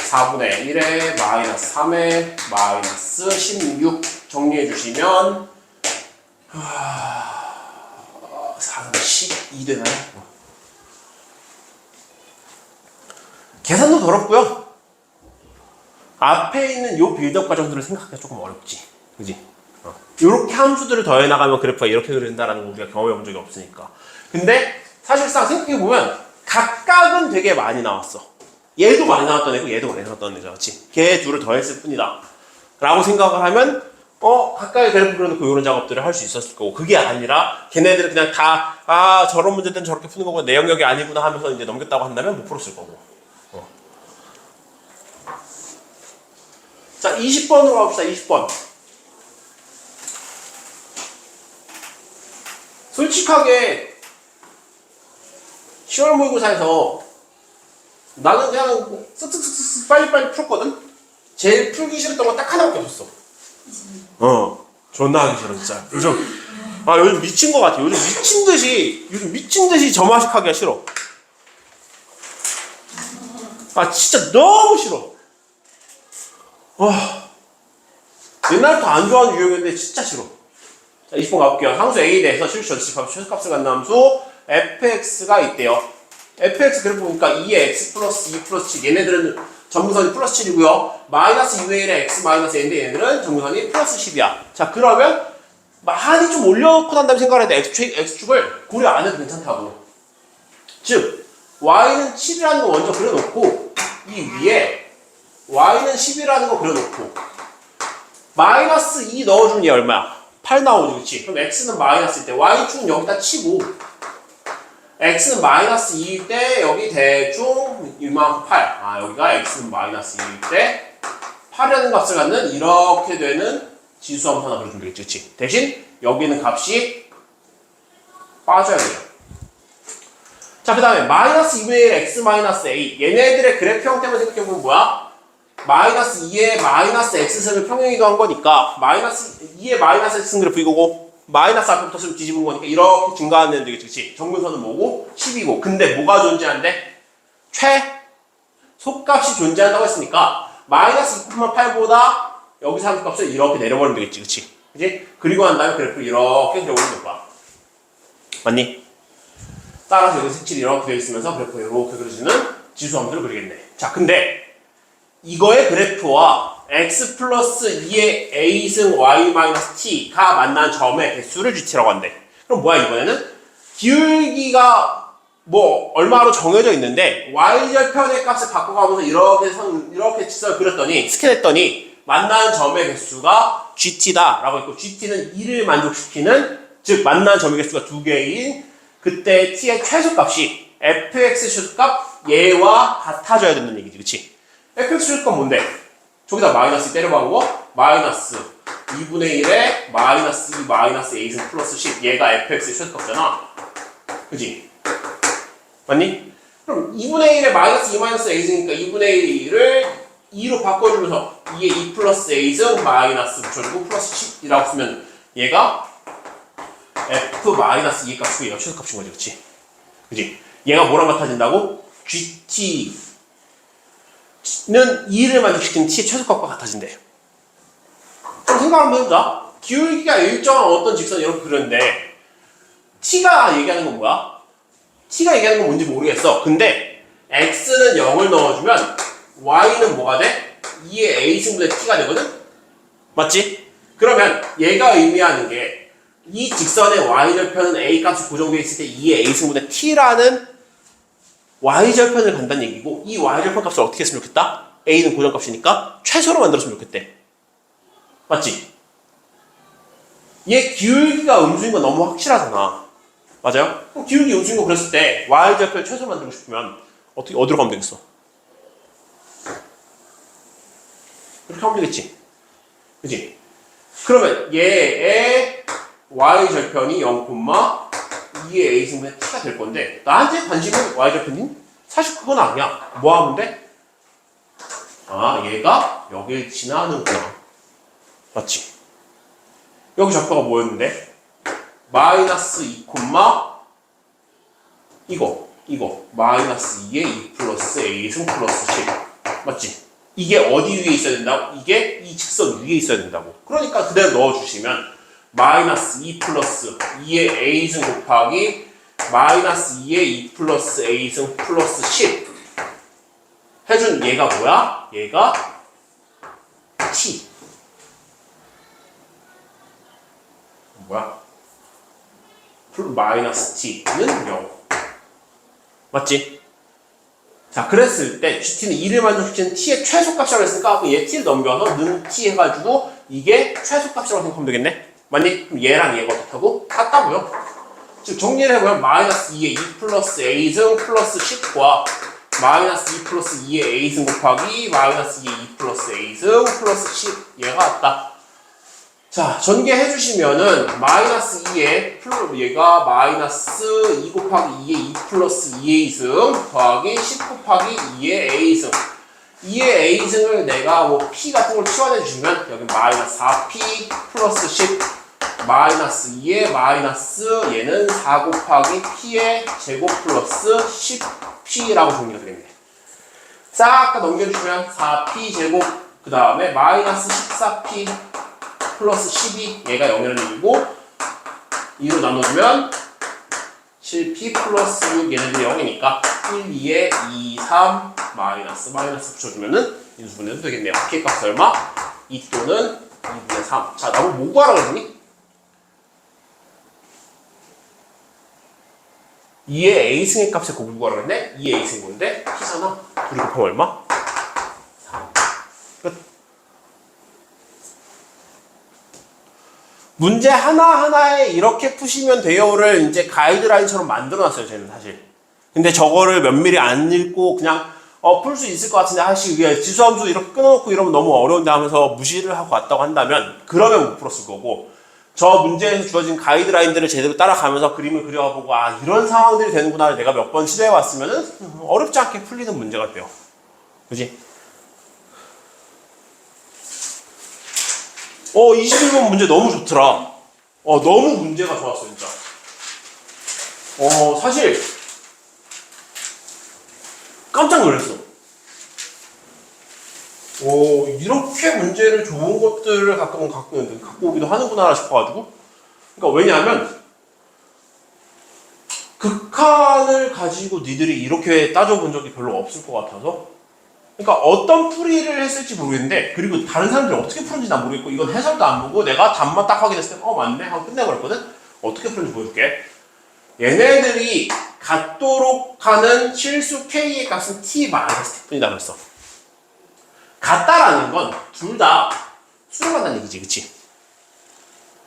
4분의 1에 마이너스 3에 마이너스 16 정리해 주시면 4분의 12 되나요? 계산도 더럽고요. 앞에 있는 요 빌드업 과정들을 생각하기가 조금 어렵지. 그지? 요렇게 함수들을 더해 나가면 그래프가 이렇게 그린다라는 거 우리가 경험해 본 적이 없으니까. 근데 사실상 생각해 보면 각각은 되게 많이 나왔어. 얘도 많이 나왔던 애고 얘도 많이 나왔던 애죠. 그렇지? 걔 둘을 더했을 뿐이다. 라고 생각을 하면 가까이 그래프 그려놓고 이런 작업들을 할 수 있었을 거고 그게 아니라 걔네들은 그냥 다 저런 문제들은 저렇게 푸는 거고 내 영역이 아니구나 하면서 이제 넘겼다고 한다면 못 풀었을 거고. 자, 20번으로 갑시다. 20번. 솔직하게 10월 모의고사에서 나는 그냥 쓱쓱쓱쓱 빨리빨리 풀었거든? 제일 풀기 싫었던 건 딱 하나밖에 없었어. 존나 하기 싫어 진짜. 요즘 미친 거 같아. 요즘 미친 듯이 점화식하기가 싫어. 진짜 너무 싫어. 옛날부터 안 좋아하는 유형인데 진짜 싫어. 자, 20번 가볼게요. 항수 A에 대해서 실수 전치값, 최소값을 갖는 함수 fx가 있대요. fx 그래프 보니까 2의 x 플러스 2 플러스 7. 얘네들은 정근선이 플러스 7이고요. 마이너스 2분의 1의 x 마이너스 n인데 얘네들은 정근선이 플러스 10이야. 자, 그러면 많이 좀 올려놓고 난 다음에 생각을 해야 돼. x축을 고려 안 해도 괜찮다고. 즉, y는 7이라는 거 먼저 그려놓고 이 위에 y는 10이라는 거 그려놓고 마이너스 2 넣어주면 얘 얼마야? 8 나오지, 그치? 그럼 x는 마이너스일 때 y축은 여기다 치고 x는 마이너스 2일 때 여기 대충 이만큼 8. 여기가 x는 마이너스 2일 때 8이라는 값을 갖는 이렇게 되는 지수함수 하나 그려주면 되겠지, 그치? 대신 여기는 값이 빠져야 돼요. 자, 그 다음에 마이너스 2분의 1 x 마이너스 a. 얘네들의 그래프 형태만 생각해보면 뭐야? 마이너스 2의 마이너스 x승을 평행이동한 거니까 마이너스 2의 마이너스 x승 그래프 이거고 마이너스 앞에부터 쓰면 뒤집은 거니까 이렇게 증가하는 되겠지, 그치? 정근선은 뭐고? 10이고. 근데 뭐가 존재한대? 최소값이 존재한다고 했으니까 마이너스 2,8보다 여기서 함수 값을 이렇게 내려버리면 되겠지, 그치? 그치? 그리고 난 다음에 그래프를 이렇게 그려버리는 거야. 맞니? 따라서 여기 색칠이 이렇게 되어 있으면서 그래프가 이렇게 그려지는 지수함수를 그리겠네. 자, 근데 이거의 그래프와 x 플러스 2의 a승 y 마이너스 t가 만난 점의 개수를 gt라고 한대. 그럼 뭐야 이번에는? 기울기가 뭐 얼마로 정해져 있는데 y절편의 값을 바꿔가면서 이렇게 직선을 그렸더니 스캔했더니 만난 점의 개수가 gt다 라고 했고 gt는 2를 만족시키는, 즉 만난 점의 개수가 2개인 그때 t의 최소값이 fx 최소값 얘와 같아져야 된다는 얘기지, 그치? fx 최소값 뭔데? 저기다 마이너스 때려박은 거? 마이너스 2분의 1에 마이너스 2 마이너스 a승 플러스 10. 얘가 fx의 최소값이잖아. 그치? 맞니? 그럼 2분의 1에 마이너스 2 마이너스 a승이니까 2분의 1을 2로 바꿔주면서 2에 2 플러스 a승 마이너스 붙여주고 플러스 10이라고 쓰면 얘가 f 마이너스 2의 값이고 얘가 최소값인 거지, 그치? 그치? 얘가 뭐랑 같아진다고? GT는 2를 만족시키는 t의 최소값과 같아진대. 좀 생각 한번 해보자. 기울기가 일정한 어떤 직선을 이렇게 그렸는데 t가 얘기하는 건 뭐야? t가 얘기하는 건 뭔지 모르겠어. 근데 x는 0을 넣어주면 y는 뭐가 돼? 2의 a승분의 t가 되거든? 맞지? 그러면 얘가 의미하는 게 이 직선의 y절편은 a 값이 고정되어 있을 때 2의 a승분의 t라는 y절편을 간다는 얘기고, 이 y절편 값을 어떻게 했으면 좋겠다? a는 고정값이니까 최소로 만들었으면 좋겠대. 맞지? 얘 기울기가 음수인 건 너무 확실하잖아. 맞아요? 그럼 기울기 음수인 거 그랬을 때 y절편을 최소로 만들고 싶으면 어디로 가면 되겠어? 이렇게 하면 되겠지? 그치? 그러면 얘의 y절편이 0,2의 a승분의 t가 될 건데 나한테 관심은 y절편이? 사실 그건 아니야. 뭐 하면 돼? 얘가 여길 지나는구나. 맞지? 여기 좌표가 뭐였는데? 마이너스 2, 이거 마이너스 2에 2 플러스 a승 플러스 10. 맞지? 이게 어디 위에 있어야 된다고? 이게 이 직선 위에 있어야 된다고. 그러니까 그대로 넣어주시면 마이너스 2 플러스 2의 a승 곱하기 마이너스 2의 2 플러스 a승 플러스 10 해준 얘가 뭐야? 얘가 t. 뭐야? 마이너스 t는 0. 맞지? 자, 그랬을 때 GT는 2를 만족시키는 t의 최소값이라고 했으니까 얘 t를 넘겨서 는 t 해가지고 이게 최소값이라고 생각하면 되겠네? 맞니? 그럼 얘랑 얘가 어떻다고? 같다고요. 즉 정리를 해보면 마이너스 2의 2 플러스 a승 플러스 10과 마이너스 2 플러스 2의 a승 곱하기 마이너스 2의 2 플러스 a승 플러스 10 얘가 같다. 자, 전개해 주시면은 마이너스 2의 얘가 마이너스 2 곱하기 2의 2 플러스 2a승 더하기 10 곱하기 2의 a승 2의 a승을 내가 뭐 p 같은 걸 치환해 주면 여기 마이너스 4p 플러스 10 마이너스 2의 마이너스 얘는 4 곱하기 p의 제곱 플러스 10p라고 정리가 됩니다. 싹 다 넘겨주시면 4p 제곱 그 다음에 마이너스 14p 플러스 12 얘가 0이라는 얘기고 2로 나눠주면 7p 플러스 6 얘네들이 0이니까 1, 2에 2, 3 마이너스 붙여주면은 인수분해도 되겠네요. p의 값은 얼마? 2 또는 2분의 3. 자, 나보고 뭐 구하라고 했니? 2의 a승의 값의 곱을 구하라고 했네? 2의 a승이 뭔데? p잖아. 둘이 곱하면 얼마? 3. 끝. 문제 하나하나에 이렇게 푸시면 돼요를 이제 가이드라인처럼 만들어놨어요, 쟤는 사실. 근데 저거를 면밀히 안 읽고 그냥 풀 수 있을 것 같은데 사실 이게 지수함수 이렇게 끊어놓고 이러면 너무 어려운데 하면서 무시를 하고 왔다고 한다면 그러면 못 풀었을 거고 저 문제에서 주어진 가이드라인들을 제대로 따라가면서 그림을 그려보고 아 이런 상황들이 되는구나 내가 몇 번 시도해왔으면은 어렵지 않게 풀리는 문제가 돼요. 그지? 21번 문제 너무 좋더라. 너무 문제가 좋았어, 진짜. 사실, 깜짝 놀랐어. 이렇게 문제를 좋은 것들을 가끔 갖고 오기도 하는구나 싶어가지고. 그러니까 왜냐하면, 극한을 가지고 니들이 이렇게 따져본 적이 별로 없을 것 같아서. 그러니까 어떤 풀이를 했을지 모르겠는데 그리고 다른 사람들이 어떻게 푸는지 난 모르겠고 이건 해설도 안 보고 내가 답만 딱 확인했을 때 맞네 하고 끝내버렸거든. 어떻게 푸는지 보여줄게. 얘네들이 같도록 하는 실수 k의 값은 t-t뿐이다 그랬어. 같다라는 건 둘 다 수렴한다는 얘기지, 그치?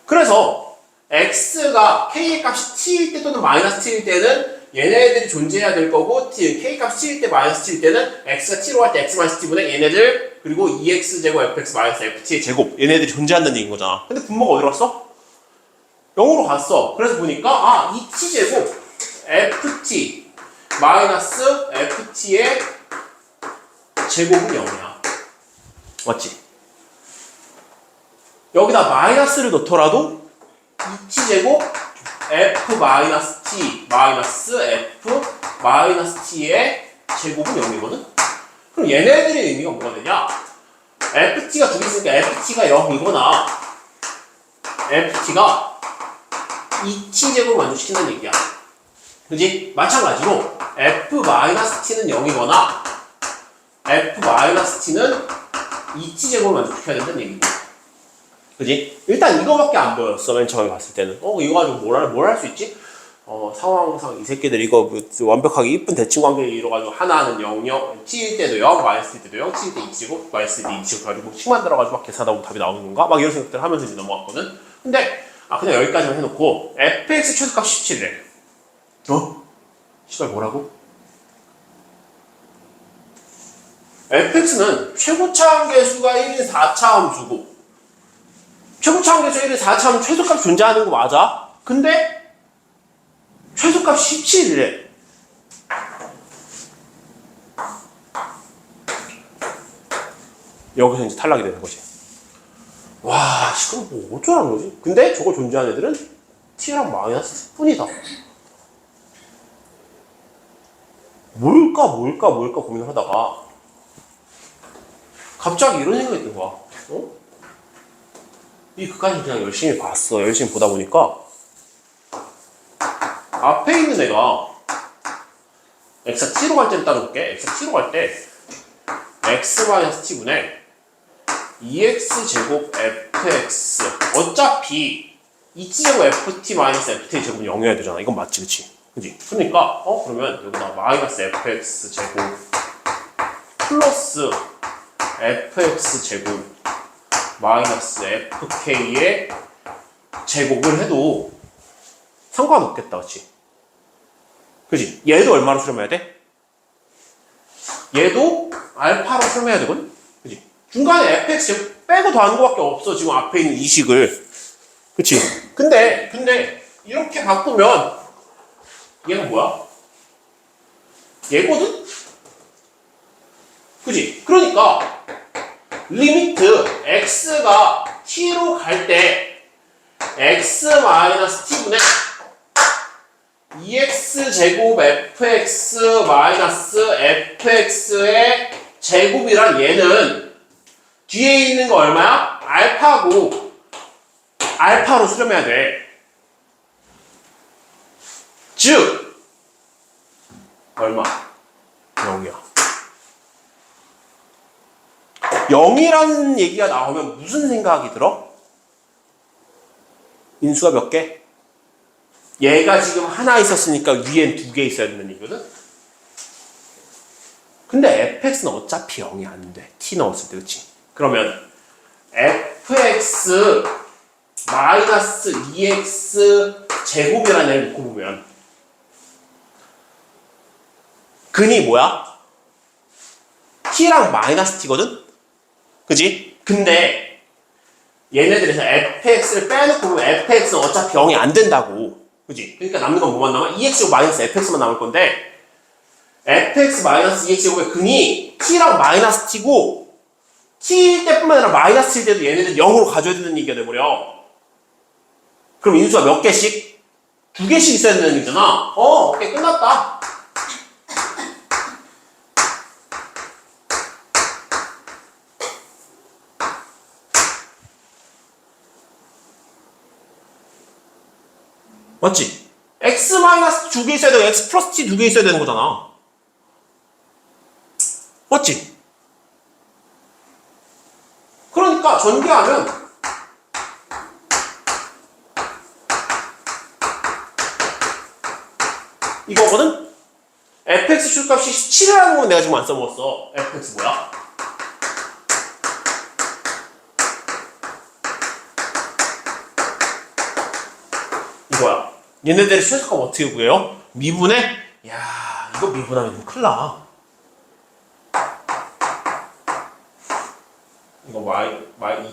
그래서 x가 k의 값이 t일 때 또는 마이너스 t일 때는 얘네들이 존재해야 될 거고 k값 t일 때 마이너스 t일 때는 x가 t로 갈 때 x 마이너스 t분의 얘네들 그리고 2x제곱 fx 마이너스 ft의 제곱 얘네들이 존재한다는 얘기인 거잖아. 근데 분모가 어디로 갔어? 0으로 갔어. 그래서 보니까 이 t제곱 ft 마이너스 ft의 제곱은 0이야. 맞지? 여기다 마이너스를 넣더라도 2t제곱 f 마이너스 t 마이너스 f 마이너스 t의 제곱은 0이거든? 그럼 얘네들의 의미가 뭐가 되냐? ft가 두 개 있으니까 ft가 0이거나 ft가 2t제곱을 만족시킨다는 얘기야. 그지? 마찬가지로 f 마이너스 t는 0이거나 f 마이너스 t는 2t제곱을 만족시켜야 된다는 얘기고. 그지? 일단 이거밖에 안 보였어, 맨 처음에 봤을 때는. 이거 가지고 뭘 할 수 있지? 상황상 이 새끼들 이거 완벽하게 이쁜 대칭관계를 이뤄가지고 하나는 0, t일 때도 0, 마이너스일 때도 0, t일 때 2제곱, 마이너스일 때 2제곱 가지고 식 만들어가지고 막 계산하다 보면 답이 나오는 건가? 막 이런 생각들 하면서 이제 넘어갔거든? 근데, 그냥 여기까지만 해놓고, fx 최소값 17이래. 시발 뭐라고? fx는 최고차 함계수가 1인 4차 함수고, 최고차 함계수 1인 4차 함수 최소값 존재하는 거 맞아? 근데, 최소값 17이래. 여기서 이제 탈락이 되는 거지. 와, 지금 뭐 어쩌라는 거지? 근데 저거 존재하는 애들은 t랑 마이너스 뿐이다. 뭘까 고민을 하다가 갑자기 이런 생각이 든 거야. 이 끝까지 그냥 열심히 봤어. 열심히 보다 보니까 앞에 있는 애가 x가 t로 갈 때를 따져볼게. x가 t로 갈 때 x-t분의 2x제곱 fx 어차피 2t제곱 ft-ft의 제곱은 0이어야 되잖아. 이건 맞지, 그치? 그치? 그러니까 그러면 여기다 마이너스 fx제곱 플러스 fx제곱 마이너스 fk의 제곱을 해도 상관없겠다, 그치? 그치? 얘도 얼마로 수렴해야 돼? 얘도 알파로 수렴해야 되거든? 그치? 중간에 fx 제곱 빼고 더하는 거밖에 없어, 지금 앞에 있는 이 식을. 그치? 근데 이렇게 바꾸면 얘가 뭐야? 얘거든? 그지? 그러니까 리미트 x가 t로 갈 때 x-t분의 2x 제곱 fx-fx의 제곱이란 얘는 뒤에 있는 거 얼마야? 알파고 알파로 수렴해야 돼. 즉 얼마? 0이야. 0이라는 얘기가 나오면 무슨 생각이 들어? 인수가 몇 개? 얘가 지금 하나 있었으니까 위엔 2개 있어야 된다는 얘기거든? 근데 fx는 어차피 0이 안 돼. t 넣었을 때, 그치? 그러면 fx 마이너스 2x 제곱이라는 애를 놓고 보면 근이 뭐야? t랑 마이너스 t거든? 그지? 근데 얘네들에서 fx를 빼놓고 보면 fx는 어차피 0이 안 된다고. 그지? 그러니까 남는 건 뭐만 남아? 2x제곱 마이너스 fx만 남을 건데 fx 마이너스 2x제곱의 근이 t랑 마이너스 t고 t일 때뿐만 아니라 마이너스일 때도 얘네들 0으로 가져야 되는 얘기가 돼버려. 그럼 인수가 몇 개씩? 2개씩 있어야 되는 얘기잖아. 오케이, 끝났다. 맞지? x 마이너스 2개 있어야 되고 x 플러스 t 2개 있어야 되는 거잖아. 맞지? 그러니까 전개하면 이거거든? fx 출값이 17이라는 건 내가 지금 안 써먹었어. fx 뭐야? 이거야. 얘네들의 최소값 어떻게 구해요? 미분해? 야, 이거 미분하면 큰일 나. 이거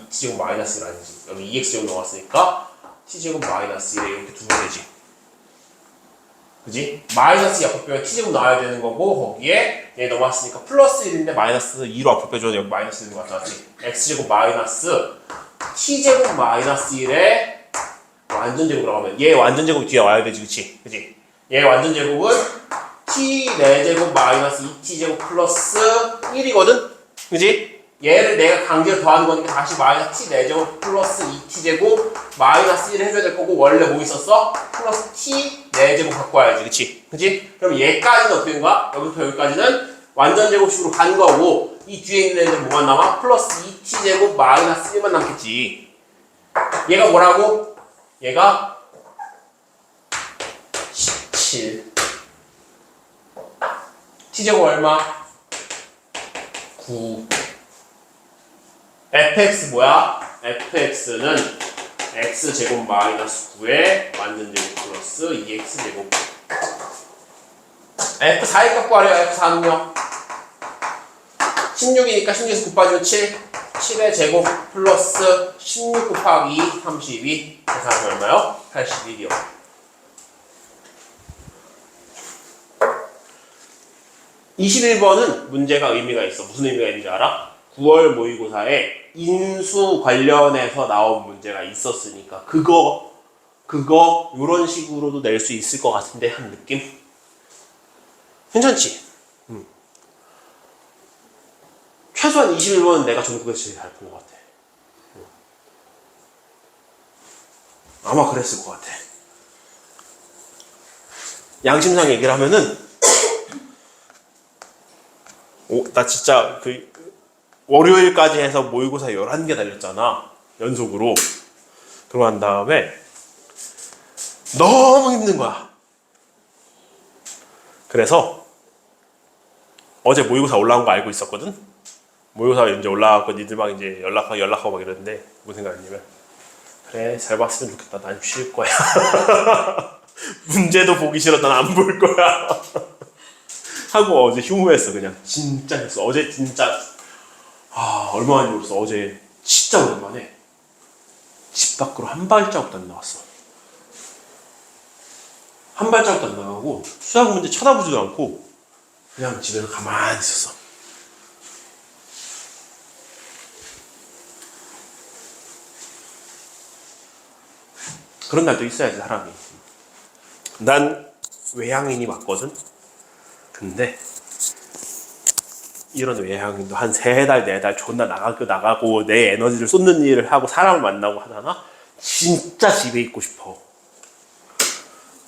t제곱 마이너스 1아니지. 여기 2x제곱 넣었으니까 t제곱 마이너스 1에 이렇게 두면 되지. 그지? 마이너스 2 앞으로 빼면 t제곱 나와야 되는 거고 거기에 얘 넘어왔으니까 플러스 1인데 마이너스 2로 앞으로 빼줘야 여기 마이너스 1인 거 같지? x제곱 마이너스 t제곱 마이너스 1에 완전 제곱으로 하면 얘 완전 제곱이 뒤에 와야 되지, 그치? 그치? 얘 완전 제곱은 t 4제곱 마이너스 2t제곱 플러스 1이거든? 그치? 얘를 내가 강제로 더하는 거니까 다시 마이너스 t 4제곱 플러스 2t제곱 마이너스 1을 해줘야 될 거고 원래 뭐 있었어? 플러스 t 4제곱 갖고 와야지, 그치? 그치? 그럼 얘까지는 어떻게 된 거야? 여기부터 여기까지는 완전 제곱식으로 간 거고 이 뒤에 있는 애들 뭐만 남아? 플러스 2t제곱 마이너스 1만 남겠지. 얘가 뭐라고? 얘가 17 t제곱 얼마? 9 fx 뭐야? fx는 x제곱 마이너스 9에 완전제곱 플러스 2x제곱 f4의 값 구하래요. f4는요 16이니까 16에서 9 빠지면 7 7의 제곱 플러스 16 곱하기 32 계산하면 얼마요? 81이요. (21번은) 문제가 의미가 있어. 무슨 의미가 있는지 알아? 9월 모의고사에 인수 관련해서 나온 문제가 있었으니까 그거 이런 식으로도 낼 수 있을 것 같은데 한 느낌? 괜찮지? 최소한 21번은 내가 전국에서 제일 잘 푼 것 같아. 아마 그랬을 것 같아. 양심상 얘기를 하면은 나 진짜 월요일까지 해서 모의고사 11개 달렸잖아. 연속으로. 그러고 난 다음에 너무 힘든 거야. 그래서 어제 모의고사 올라온 거 알고 있었거든? 모의고사 이제 올라왔고 니들 막 이제 연락하고 막 이러는데 무슨 생각이냐면 그래 잘 봤으면 좋겠다. 난 쉴 거야. 문제도 보기 싫어. 난 안 볼 거야. 하고 어제 휴무했어. 그냥 진짜 했어. 어제 진짜 얼마나 힘들었어. 어제 진짜 오랜만에 집 밖으로 한 발자국도 안 나왔어. 한 발자국도 안 나가고 수학 문제 쳐다보지도 않고 그냥 집에서 가만히 있었어. 그런 날도 있어야지 사람이. 난 외향인이 맞거든. 근데 이런 외향인도 한 3달, 4달 존나 나가고 내 에너지를 쏟는 일을 하고 사람을 만나고 하잖아? 진짜 집에 있고 싶어.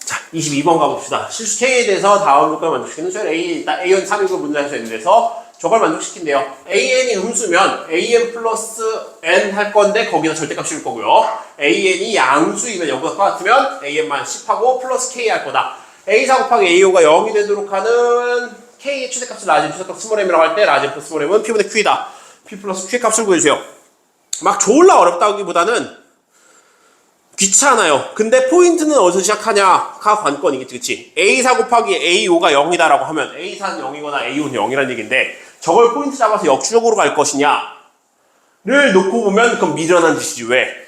자, 22번 가봅시다. 실수 K에 대해서 다음 조건을 만족시키는 수열 AN 3인구 문제할 수 있는 데서 저걸 만족시킨대요. AN이 음수면 AN 플러스 N 할 건데 거기다 절대값 씌울 거고요. AN이 양수이면 0보다 같으면 AN만 10하고 플러스 K 할 거다. A4 곱하기 A5가 0이 되도록 하는 K의 최대값을 라진 최대값 스몰 m이라고 할 때 라진 플러스 스몰 m은 P분의 Q이다. P 플러스 Q의 값을 구해주세요. 막 졸라 어렵다기보다는 귀찮아요. 근데 포인트는 어디서 시작하냐가 관건이겠지, 그치? A4 곱하기 A5가 0이다라고 하면 A4는 0이거나 A5는 0이라는 얘기인데 저걸 포인트 잡아서 역주적으로 갈 것이냐를 놓고 보면 그건 미련한 짓이지. 왜?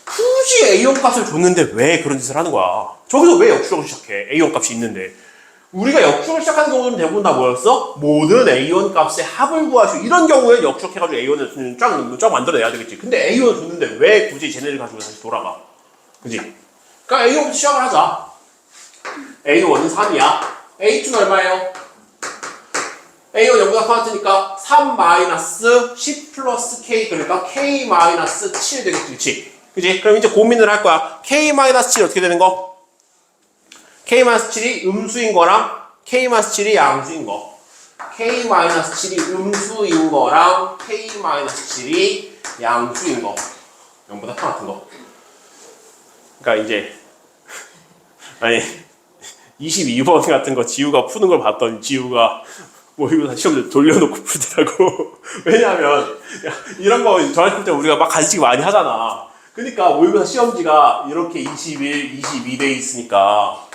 굳이 A1 값을 줬는데 왜 그런 짓을 하는 거야? 저기서 왜 역주적으로 시작해? A1 값이 있는데. 우리가 역주적으로 시작하는 경우는 대부분 다 뭐였어? 모든 A1 값의 합을 구하시오. 이런 경우에 역주적해가지고 A1을 쫙 만들어내야 되겠지. 근데 A1을 줬는데 왜 굳이 쟤네를 가지고 다시 돌아가? 그지? 그러니까 A1부터 시작을 하자. A1은 3이야. A2는 얼마예요? A1 0보다 같으니까 3-10 플러스 K, 그러니까 K-7 되겠지. 그치? 그치? 그럼 이제 고민을 할 거야. K-7이 어떻게 되는 거? K-7이 음수인 거랑 K-7이 양수인 거. K-7이 음수인 거랑 K-7이 양수인 거. 0보다 같은 거. 그러니까 이제 아니 22번 같은 거 지우가 푸는 걸 봤더니 지우가 모의고사 시험 돌려놓고 풀더라고. 왜냐하면 이런 거 전화실 때 우리가 막 간식 많이 하잖아. 그러니까 모의고사 시험지가 이렇게 21, 22돼 있으니까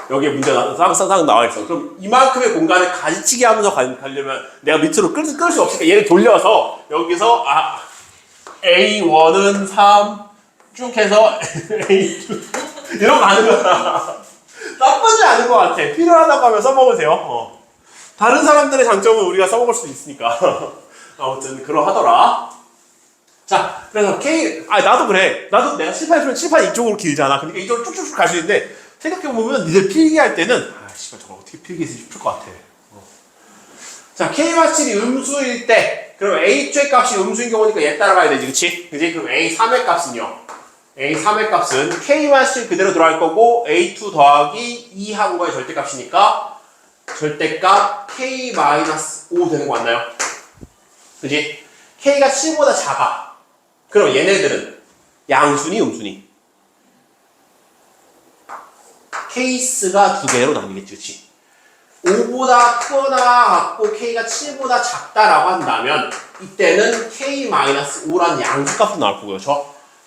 여기에 문제가 쌍쌍 나와 있어. 그럼 이만큼의 공간을 가지치기 하면서 가려면 내가 밑으로 끌 수 없으니까 얘를 돌려서 여기서 A1은 3 쭉 해서 A2 이런 거 하는 거야. 나쁘지 않은 것 같아. 필요하다고 하면 써먹으세요. 다른 사람들의 장점은 우리가 써먹을 수 있으니까. 아무튼 그러하더라. 자, 그래서 K, 나도 그래. 나도 내가 칠판 이쪽으로 길잖아. 그러니까 이쪽으로 쭉쭉쭉 갈 수 있는데 생각해보면 니들 필기할 때는 씨발 저거 어떻게 필기해서 싶을 것 같아. 자, K-7이 음수일 때 그럼 A2의 값이 음수인 경우니까 얘 따라가야 되지, 그치? 그치? 그럼 A3의 값은요? A3의 값은 K-7 그대로 들어갈 거고 A2 더하기 2 항거의 절대값이니까 절대값 K-5 되는 거 맞나요? 그치? K가 7보다 작아. 그럼 얘네들은 양수니 음수니? 케이스가 2개로 나뉘겠지, 그치? 5보다 크거나 같고 K가 7보다 작다라고 한다면 이때는 K-5라는 양수값으로 나올 거고요.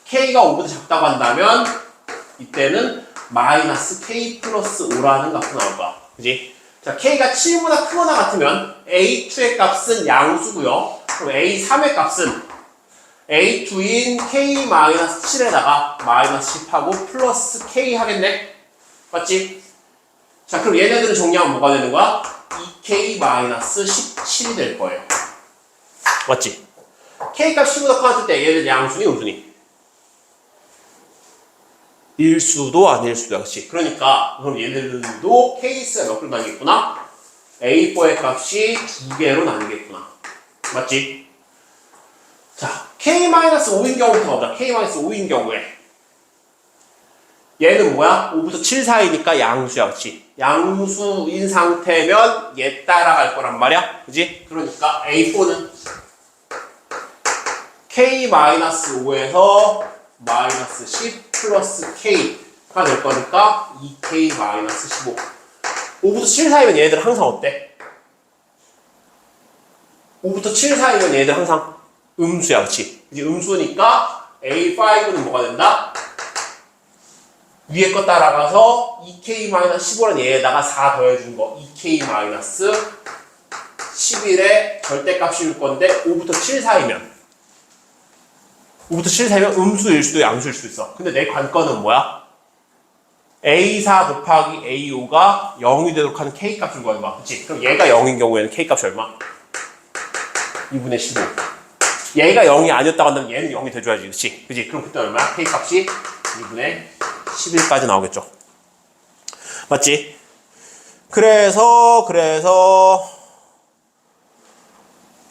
K가 5보다 작다고 한다면 이때는 마이너스 K 플러스 5라는 값으로 나올 거야. 그지? 자, K가 7보다 크거나 같으면 A2의 값은 양수고요. 그럼 A3의 값은 A2인 K-7에다가 마이너스 10하고 플러스 K 하겠네? 맞지? 자, 그럼 얘네들을 정리하면 뭐가 되는 거야? 2K-17이 될 거예요. 맞지? K값 10보다 커졌을 때 얘들 양수니 음수니? 일수도 아닐수도 그렇지. 그러니까 그럼 얘네들도 케이스가 몇 개로 나뉘겠구나? A4의 값이 2개로 나뉘겠구나. 맞지? 자, K-5인 경우부터 가보자. K-5인 경우에 얘는 뭐야? 5부터 7 사이니까 양수야, 그치? 양수인 상태면 얘 따라갈 거란 말이야, 그치? 그러니까 A4는 K-5에서 마이너스 10 플러스 K가 될 거니까 2K-15. 5부터 7 사이면 얘네들 항상 어때? 5부터 7 사이면 얘네들 항상 음수야, 그치? 이제 음수니까 A5는 뭐가 된다? 위에 거 따라가서 2K-15란 얘에다가 4 더해준 거 2K-11의 절대값 씌울 건데 5부터 7 사이면 음수일 수도 양수일 수도 있어. 근데 내 관건은 뭐야? A4 곱하기 A5가 0이 되도록 하는 K값을 구하는 거야. 그치? 그럼 얘가 0인 경우에는 K값이 얼마? 2분의 15. 얘가 0이 아니었다고 한다면 얘는 0이 돼줘야지. 그치? 그치? 그럼 그때 얼마야? K 값이 2분의 11까지 나오겠죠. 맞지? 그래서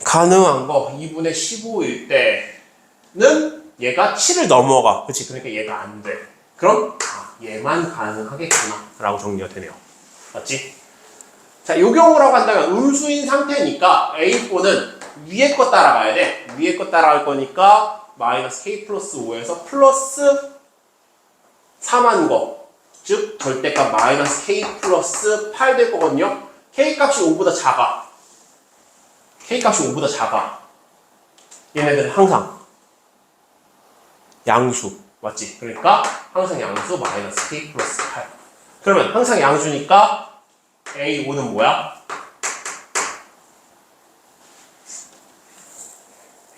가능한 거 2분의 15일 때는 얘가 7을 넘어가. 그치? 그러니까 얘가 안 돼. 그럼 얘만 가능하겠구나 라고 정리가 되네요. 맞지? 자, 요 경우라고 한다면 음수인 상태니까 A4는 위에 거 따라가야 돼. 위에 거 따라갈 거니까 마이너스 K 플러스 5에서 플러스 3한 거. 즉 절대값 마이너스 K 플러스 8 될 거거든요. K 값이 5보다 작아. K 값이 5보다 작아. 얘네들은 항상 양수. 맞지? 그러니까 항상 양수 마이너스 K 플러스 8. 그러면 항상 양수니까 A5는 뭐야?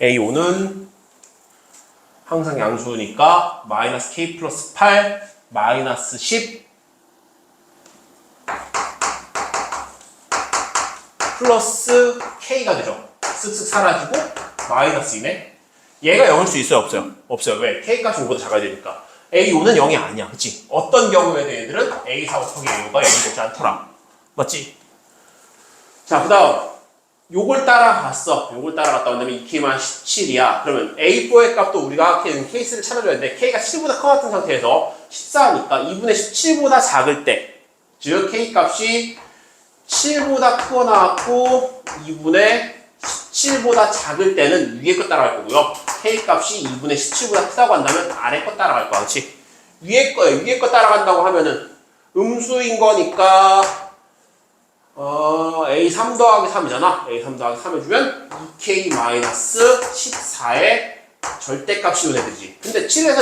A5는 항상 양수니까 마이너스 K 플러스 8 마이너스 10 플러스 K가 되죠. 쓱쓱 사라지고 마이너스 2네. 얘가 0일 수 있어요? 없어요? 없어요. 왜? K 값이 5보다 작아야 되니까. A5는 0이 아니야. 그치? 어떤 경우에도 얘들은 A4 곱하기 A5가 0이 되지 않더라. 맞지? 자, 그 다음 요걸 따라갔어. 요걸 따라갔다 온다면 2K만 17이야. 그러면 A4의 값도 우리가 케이스를 찾아줘야 되는데 K가 7보다 커 같은 상태에서 14니까 2분의 17보다 작을 때, 즉 K 값이 7보다 크거나 같고 2분의 17보다 작을 때는 위에 거 따라갈 거고요. K 값이 2분의 17보다 크다고 한다면 아래 거 따라갈 거야. 그렇지? 위에 거 따라간다고 하면은 음수인 거니까 A3 더하기 3이잖아. A3 더하기 3 해주면 2K-14의 절대값이 온 애들이지. 근데 7에서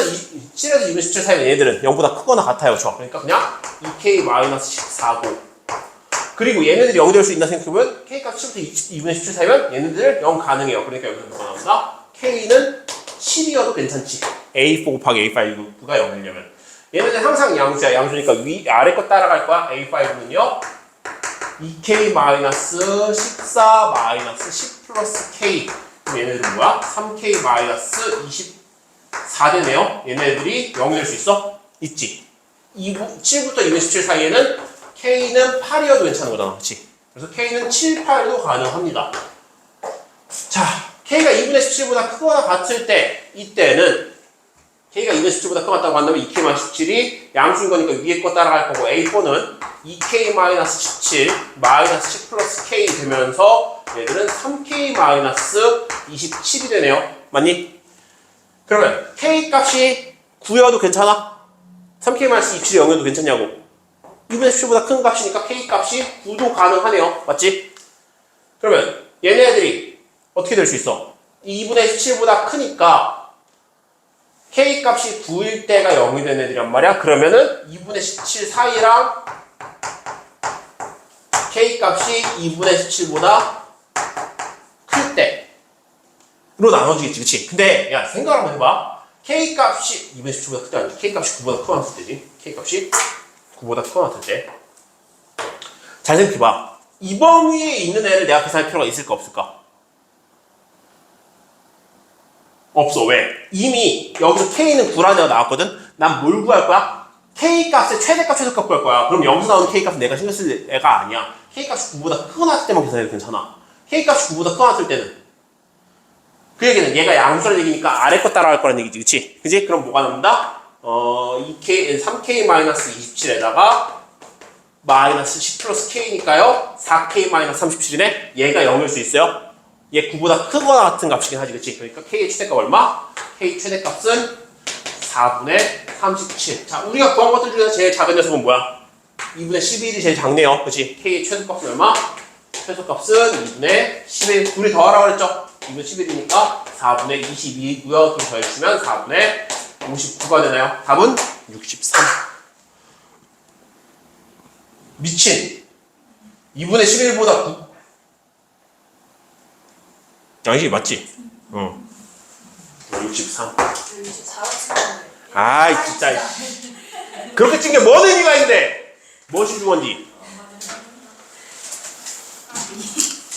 2분의 17 사이면 얘들은 0보다 크거나 같아요. 그렇죠? 그러니까 그냥 2K-14고. 그리고 얘네들이 0이 될 수 있나 생각해보면 K값 7부터 2분의 17 사이면 얘네들 0 가능해요. 그러니까 여기서 뭐가 나온다? K는 7이어도 괜찮지. A4 곱하기 A5가 0이려면. 얘네들 항상 양수야. 양수니까 아래 거 따라갈 거야. A5는요. 2K-14 마이너스 10 플러스 K. 그럼 얘네들은 뭐야? 3K 마이너스 24 되네요. 얘네들이 0이 될 수 있어? 있지. 7부터 2분의 17 사이에는 K는 8이어도 괜찮은 거잖아. 그렇지? 그래서 K는 7, 8도 가능합니다. 자, K가 2분의 17보다 크거나 같을 때, 이때는 K가 2분의 17보다 크다고 한다면 2K-17이 양수인 거니까 위에 거 따라갈 거고, A4는 2K-17 마이너스 10 플러스 K 되면서 얘들은 3K-27이 되네요. 맞니? 그러면 K 값이 9여도 괜찮아? 3K-27이 0여도 괜찮냐고? 2분의 17보다 큰 값이니까 K 값이 9도 가능하네요. 맞지? 그러면 얘네들이 어떻게 될 수 있어? 2분의 17보다 크니까 K 값이 9일 때가 0이 되는 애들이란 말이야. 그러면은 2분의 17 사이랑 K 값이 2분의 17보다 클 때로 나눠지겠지. 그치? 근데 야 생각 한번 해봐. K 값이 2분의 17보다 클 때 아니지. K 값이 9보다 크거나 같을 때지. K 값이 9보다 크거나 같을 때. 잘 생각해봐. 이 범위에 있는 애를 내가 계산할 필요가 있을까 없을까? 없어. 왜? 이미 여기서 K는 9라는 애가 나왔거든? 난 뭘 구할 거야? K 값의 최대값, 최소값 구할 거야. 그럼 여기서 나오는 K 값은 내가 신경 쓸 애가 아니야. K 값이 9보다 크거나 같을 때만 계산해도 괜찮아. K 값이 9보다 크거나 같을 때는. 그 얘기는 얘가 양수라는 얘기니까 아래 거 따라갈 거라는 얘기지. 그치? 그치? 그럼 뭐가 남는다? 3K-27에다가 마이너스 10 플러스 K니까요. 4K-37이네? 얘가 0일 수 있어요? 얘 9보다 크거나 같은 값이긴 하지. 그치? 그러니까 K의 최대값 얼마? K 최대값은 4분의 37. 자, 우리가 구한 것들 중에서 제일 작은 녀석은 뭐야? 2분의 11이 제일 작네요. 그치? K의 최소값은 얼마? 최소값은 2분의 11. 둘이 더하라고 그랬죠? 2분의 11이니까 4분의 22고요. 둘 더해주면 4분의 59가 되나요? 답은 63. 미친. 2분의 11보다 9. 아니지, 맞지? 63. 아이, 진짜. 그렇게 찍는 게 뭔 의미가 있는데? 무엇이 중요한지.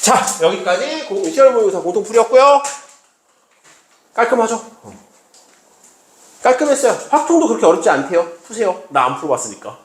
자, 여기까지 시험 모의고사 공통 풀이었고요. 깔끔하죠? 깔끔했어요. 확통도 그렇게 어렵지 않대요. 푸세요. 나 안 풀어봤으니까.